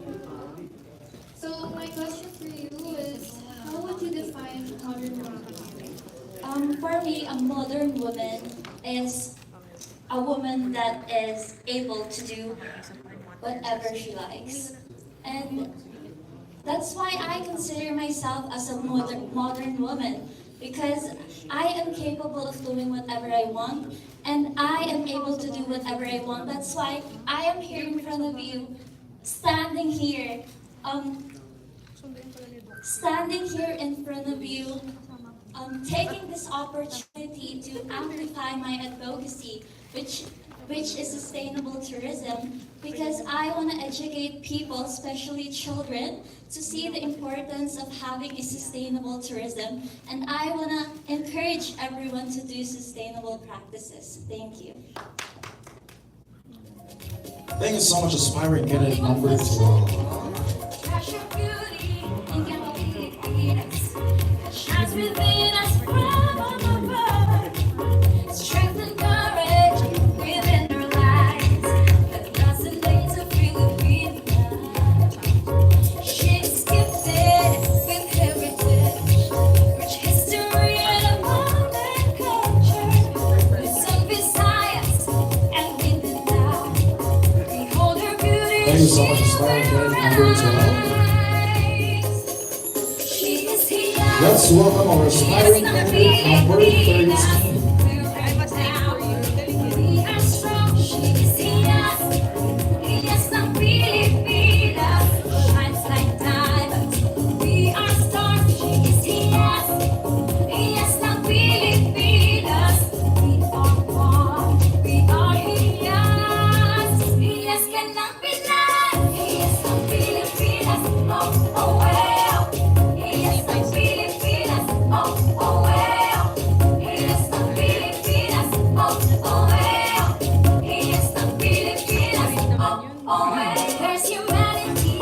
So my question for you is, how would you define modern woman? For me, a modern woman is a woman that is able to do whatever she likes. And that's why I consider myself as a modern woman, because I am capable of doing whatever I want, and I am able to do whatever I want. That's why I am here in front of you, standing here in front of you, taking this opportunity to amplify my advocacy, which is sustainable tourism, because I want to educate people, especially children, to see the importance of having a sustainable tourism, and I want to encourage everyone to do sustainable practices. Thank you. Thank you so much, aspiring candidate number 12. Treasure beauty in Pilipinas, shines within us from above. Strength and courage within our lives, that resonates a Filipina. She's gifted with heritage, rich history and a modern culture. Luzon, Visayas, and Mindanao. Behold her beauty. Thank you so much, aspiring candidate number 12. Let's welcome our aspiring candidate number 13. We are strong, she is Hiyas. Hiyas ng Pilipinas, shines like diamonds. We are stars, she is Hiyas. Hiyas ng Pilipinas, we are one. We are Hiyas. Hiyas ka ng Pinas. Hiyas ng Pilipinas, oh, oh, well. Hiyas ng Pilipinas, oh, oh, well. Hiyas ng Pilipinas, oh, oh, well. Hiyas ng Pilipinas, oh, oh, well. There's humanity,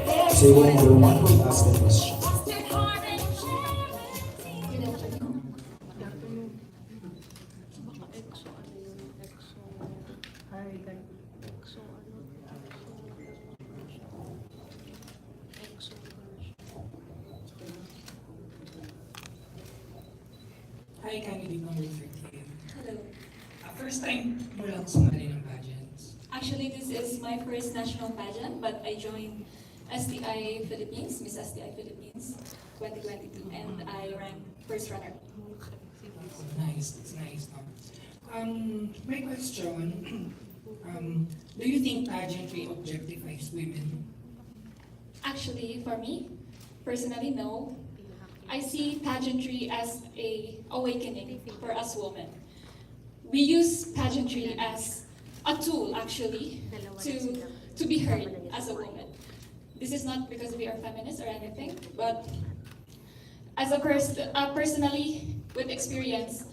there's Table number 1 will ask the question. fostered heart and charity. Good afternoon. Hi, candidate number 13. Hello. First time mo lang sumali ng pageants. Actually, this is my first national pageant, but I joined STI Philippines, Miss STI Philippines 2022, and I ranked first runner. Nice, it's nice. My question, do you think pageantry objectifies women? Actually, for me, personally, no. I see pageantry as a awakening for us women. We use pageantry as a tool, actually, to be heard as a woman. This is not because we are feminists or anything, but as personally, with experience,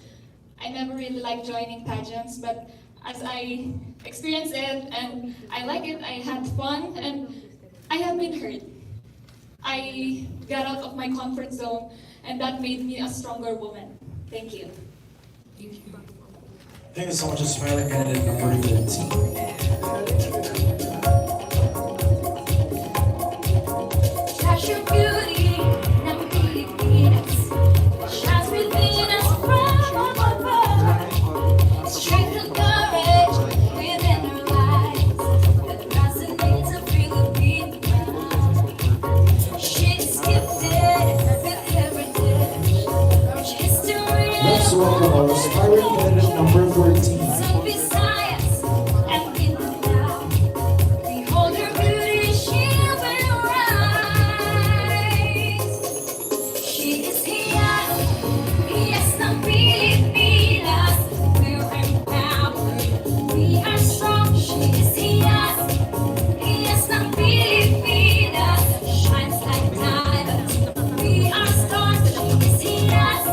I never really liked joining pageants, but as I experienced it and I like it, I had fun, and I have been heard. I got out of my comfort zone, and that made me a stronger woman. Thank you. Thank you so much, smiling candidate number 13. Treasure beauty ng Pilipinas shines within us from above. Strength and courage within our lives that resonates a Filipina. She's gifted with heritage, rich history. Let's welcome our aspiring candidate number 14. Some Visayas and Mindanao. Behold her beauty, she will rise. She is Hiyas, Hiyas ng Pilipinas. We're empowered, we are strong. She is Hiyas, Hiyas ng Pilipinas. Shines like diamonds, we are stars. She is Hiyas,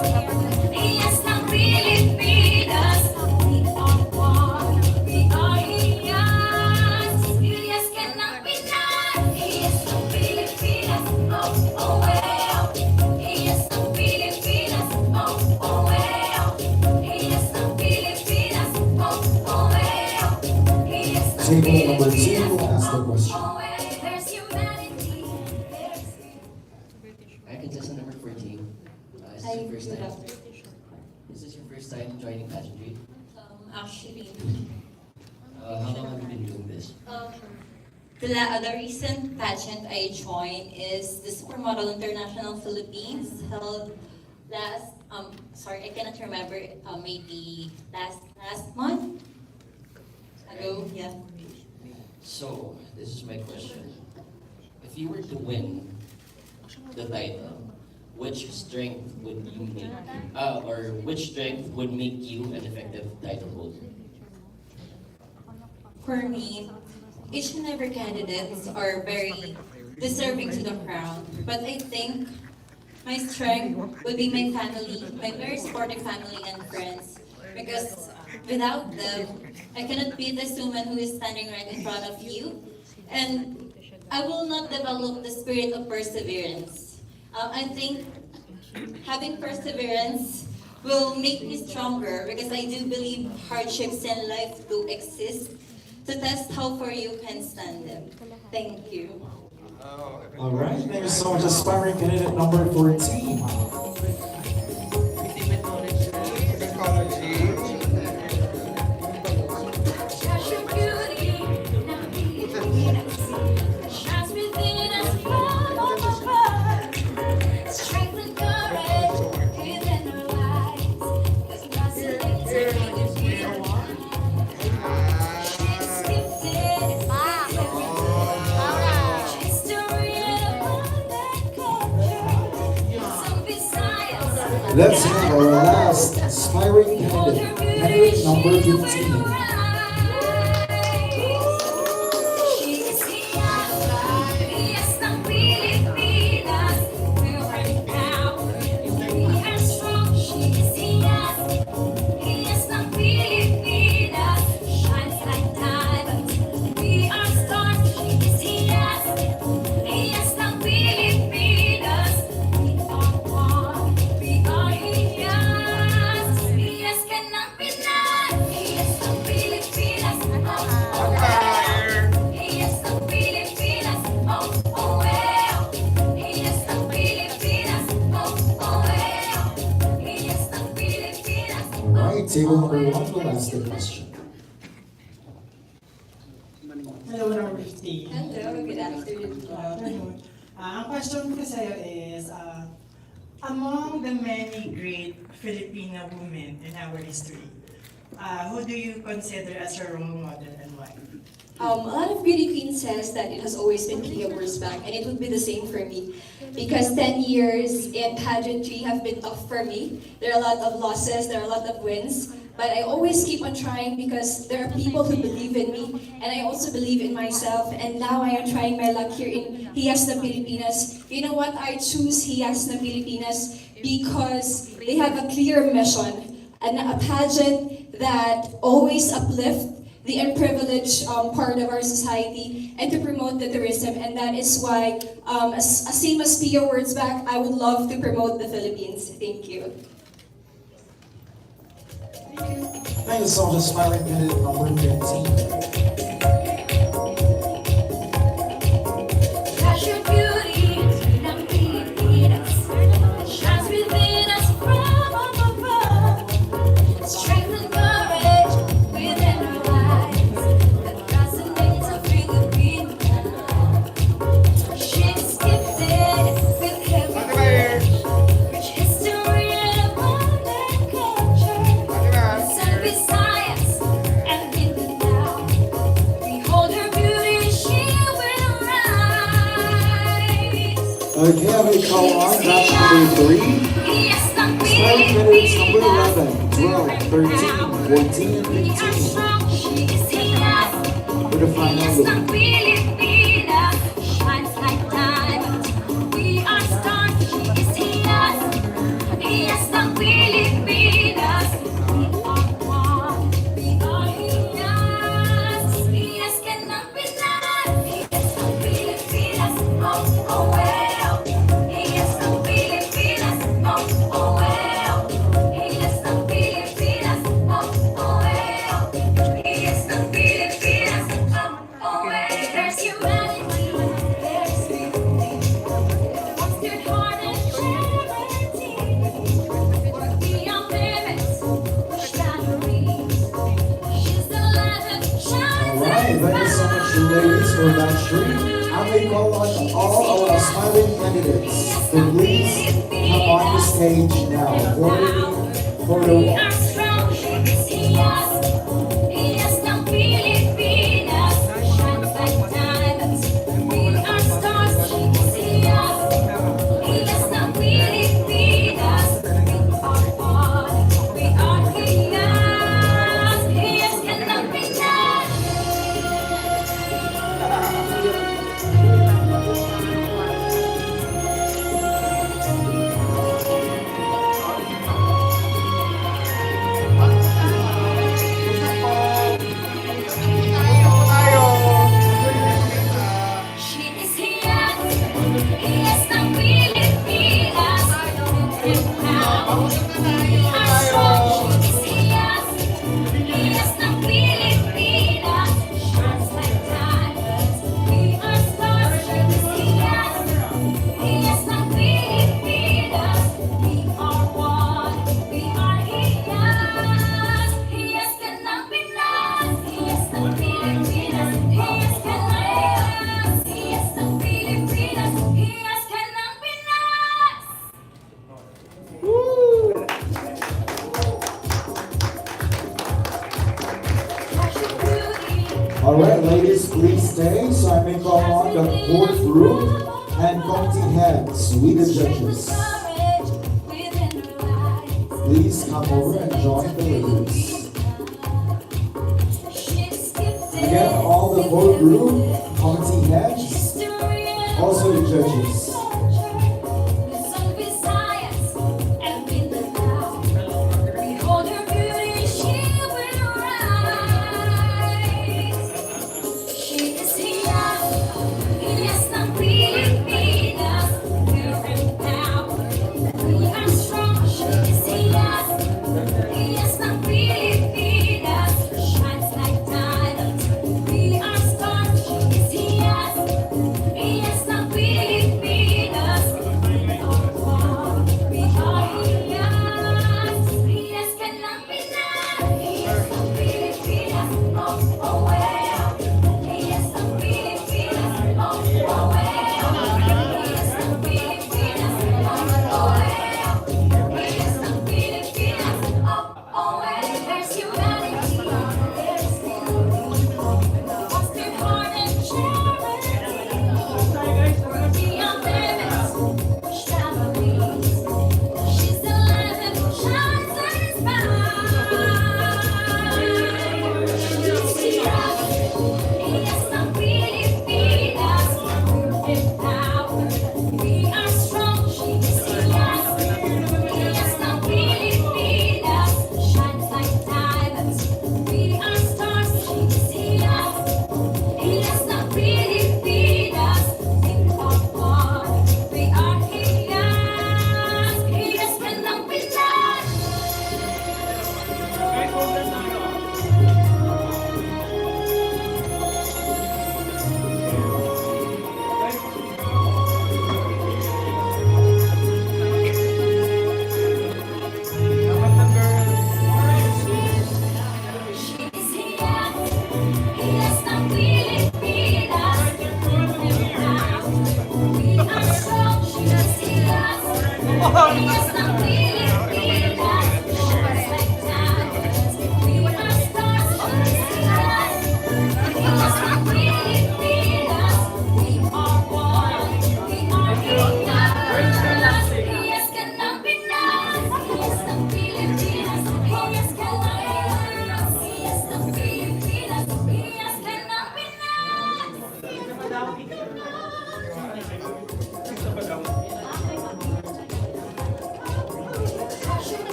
Hiyas ng Pilipinas. We are one, we are Hiyas. Hiyas ka ng Pinas, Hiyas ng Pilipinas. Oh, oh, well. Hiyas ng Pilipinas. Oh, oh, well. Hiyas ng Pilipinas. Oh, oh, well. Hiyas ng Table number 2 Pilipinas. will ask the question. Oh, well. There's humanity. Hi, contestant number 14. Is this your first time joining pageantry? Actually, How long have you been doing this? the recent pageant I joined is the Supermodel International Philippines held last, sorry, I cannot remember, maybe last month ago, yeah. So, this is my question. If you were to win the title, which strength would you make, or which strength would make you an effective title holder? For me, each and every candidates are very deserving to the crown. But I think my strength would be my family, my very supportive family and friends. Because without them, I cannot be this woman who is standing right in front of you. And I will not develop the spirit of perseverance. I think having perseverance will make me stronger because I do believe hardships in life do exist to test how far you can stand them. Thank you. All right, thank you so much, aspiring candidate number 14. Treasure beauty ng Pilipinas. Shines within us from above. Strength and courage within our lives. That resonates a Filipina. She's gifted with heritage, history, and abundant culture. Some Visayas. Let's have our last aspiring candidate, candidate number 15. She is Hiyas, Hiyas ng Pilipinas. We're empowered, we are strong. She is Hiyas, Hiyas ng Pilipinas. Shines like diamonds, we are stars. She is Hiyas, Hiyas ng Pilipinas. We are one, we are Hiyas. Hiyas ka ng Pinas, Hiyas ng Pilipinas. Oh, well. Hiyas ng Pilipinas. Oh, oh, well. Hiyas ng Pilipinas. Oh, oh, well. Hiyas ng Pilipinas. All right, table number 1 will ask the question. Hello, number 15. Hello, good afternoon. Good afternoon. Ang question ko sa'yo is, among the many great Filipina women in our history, who do you consider as your role model and why? A lot of beauty queens says that it has always been Kia words back, and it would be the same for me. Because 10 years in pageantry have been tough for me. There are a lot of losses, there are a lot of wins, but I always keep on trying because there are people who believe in me, and I also believe in myself, and now I am trying my luck here in Hiyas ng Pilipinas. You know what? I choose Hiyas ng Pilipinas because they have a clear mission, and a pageant that always uplift the unprivileged part of our society and to promote the tourism. And that is why, same as Pia words back, I would love to promote the Philippines. Thank you. Thank you so much, smiling candidate number 15. Passion, beauty, ng Pilipinas shines within us from above. Strength and courage within our lives that resonates a Filipina. She's gifted with every rich history and abundant culture. Sun beside us and in the now. Behold her beauty, she will rise. Okay, I will call on batch number 3. Smiling candidates number 11, 12, 13, 14, and 15. For the final look. Pilipinas shines like diamonds. We are stars, she is Hiyas. Hiyas ng Pilipinas. We are one, we are Hiyas. Hiyas ka ng Pinas. Hiyas ng Pilipinas. Oh, oh, well. Hiyas ng Pilipinas. Oh, oh, well. Hiyas ng Pilipinas. Oh, oh, well. Hiyas ng Pilipinas. Oh, oh, well. There's humanity, there's beauty. What's your heart and charity? Work beyond limits, push boundaries. She's the light that shines Alright, thank you so much, ladies, for batch 3. I may call on all our smiling candidates to please come on the stage now for the We are strong, she's Hiyas. Hiyas ng Pilipinas. Shines like diamonds. We are stars, she's Hiyas. Hiyas ng Pilipinas. We are one, we are Hiyas. Hiyas ka ng Pinas. She is Hiyas. Hiyas ng Pilipinas. We are strong, she is Hiyas. Hiyas ng Pilipinas. Shines like diamonds. We are stars, she is Hiyas. Hiyas ng Pilipinas. We are one, we are Hiyas. Hiyas ka ng Pinas. Hiyas ng Pilipinas. Hiyas ka ng Pinas. Hiyas ng Pilipinas. Hiyas ka ng Pinas. Alright, ladies, please stay. So I may call on the 4th group and committee heads with the judges. Please come over and join the ladies. Again, all the 4th group, committee heads, also the judges. Sun beside us and in the now. Behold her beauty, she will rise. She is Hiyas. Hiyas ng Pilipinas. We're empowered. We are strong. She is Hiyas. Hiyas ng Pilipinas. Shines like diamonds. We are stars. She is Hiyas. Hiyas ng Pilipinas.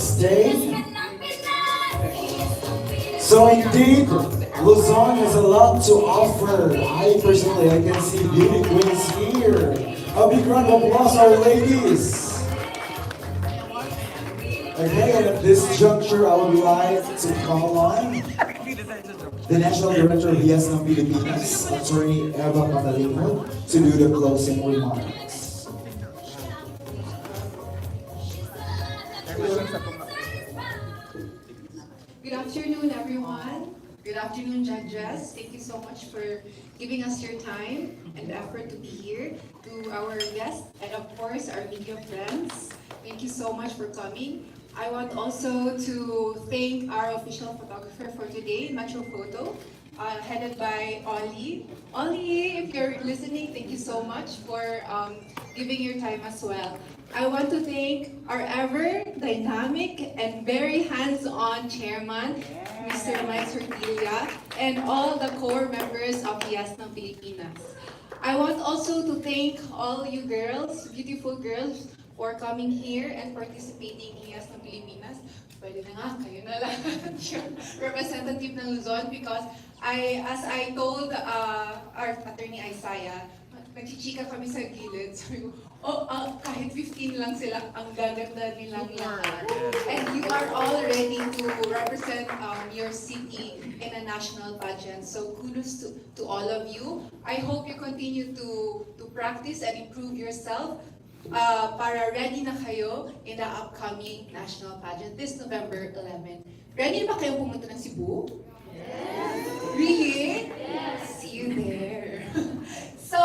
stay. So indeed, Luzon has a lot to offer. I personally, I can see beauty queens here. A big round of applause, our ladies. Okay, and at this juncture, I would like to call on the National Director of Hiyas ng Pilipinas, Attorney Eva Catalino, to do the closing remarks. Good afternoon, everyone. Good afternoon, judges. Thank you so much for giving us your time and effort to be here. To our guests and of course our media friends, thank you so much for coming. I want also to thank our official photographer for today, Metro Photo, headed by Ollie. Ollie, if you're listening, thank you so much for giving your time as well. I want to thank our ever dynamic and very hands-on chairman, Mr. Mike Sortilla, and all the core members of Hiyas ng Pilipinas. I want also to thank all you girls, beautiful girls, for coming here and participating in Hiyas ng Pilipinas. Pwede na nga, kayo na lang yung representative ng Luzon because as I told our attorney Isaiah, nagchichika kami sa gilid. Sabi ko, kahit 15 lang sila, ang gaganda nilang lahat. And you are all ready to represent your city in a national pageant. So kudos to all of you. I hope you continue to practice and improve yourself para ready na kayo in the upcoming national pageant this November 11. Ready na ba kayo pumunta ng Cebu? Yes! Really? Yes! See you there. So,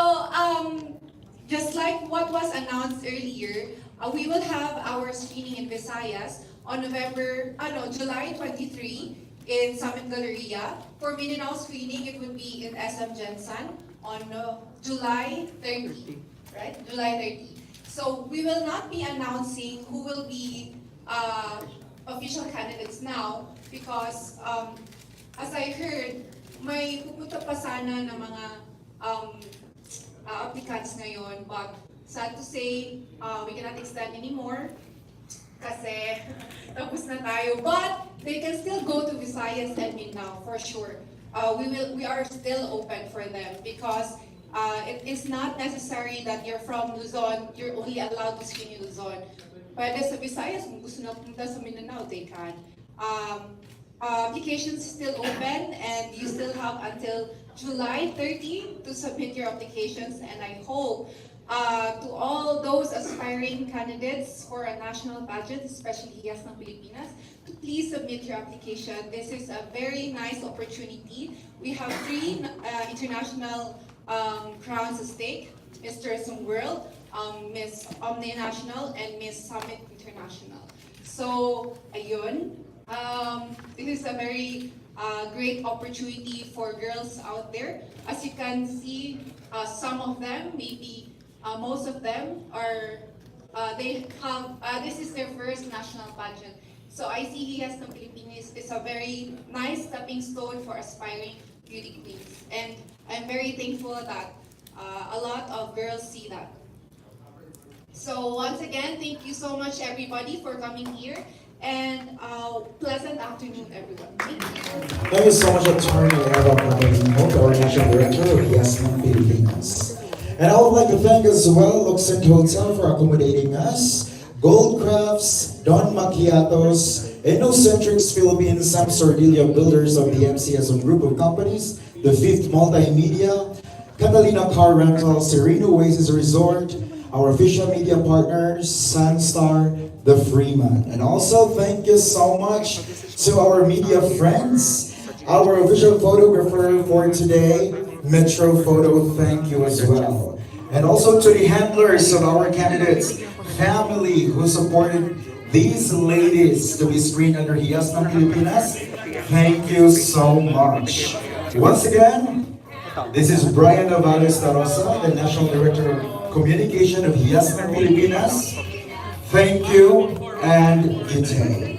just like what was announced earlier, we will have our screening in Visayas on July 23 in Summit Galleria. For Mindanao screening, it would be in SM Jensen on July 30, right? July 30. So we will not be announcing who will be official candidates now because as I heard, may pupunta pa sana ng mga applicants ngayon, but sad to say, we cannot extend anymore kasi tapos na tayo. But they can still go to Visayas and Mindanao for sure. We are still open for them because it is not necessary that you're from Luzon, you're only allowed to screen in Luzon. Pwede sa Visayas, kung gusto na pumunta sa Mindanao, they can. Applications still open and you still have until July 30 to submit your applications, and I hope to all those aspiring candidates for a national pageant, especially Hiyas ng Pilipinas, to please submit your application. This is a very nice opportunity. We have 3 international crowns at stake, Mr. Some World, Miss Omni National, and Miss Summit International. So, ayun. This is a very great opportunity for girls out there. As you can see, some of them, maybe most of them are, this is their first national pageant. So I see Hiyas ng Pilipinas is a very nice stepping stone for aspiring beauty queens. And I'm very thankful that a lot of girls see that. So once again, thank you so much everybody for coming here. And pleasant afternoon, everyone. Thank you. Thank you so much, Attorney Eva Catalino, our National Director of Hiyas ng Pilipinas. And I would like to thank as well Luxon Hotel for accommodating us, Gold Crafts, Don Macchiatos, Innocentrics Philippines, Sam Sordillo Builders of the MCSM Group of Companies, The Fifth Multimedia, Catalina Car Rental, Sereno Oasis Resort, our official media partners, Sunstar, The Freeman. And also thank you so much to our media friends, our official photographer for today, Metro Photo, thank you as well. And also to the handlers of our candidates, family who supported these ladies to be screened under Hiyas ng Pilipinas, thank you so much. Once again, this is Brian Navarez Tarosa, the National Director of Communication of Hiyas ng Pilipinas. Thank you and good day.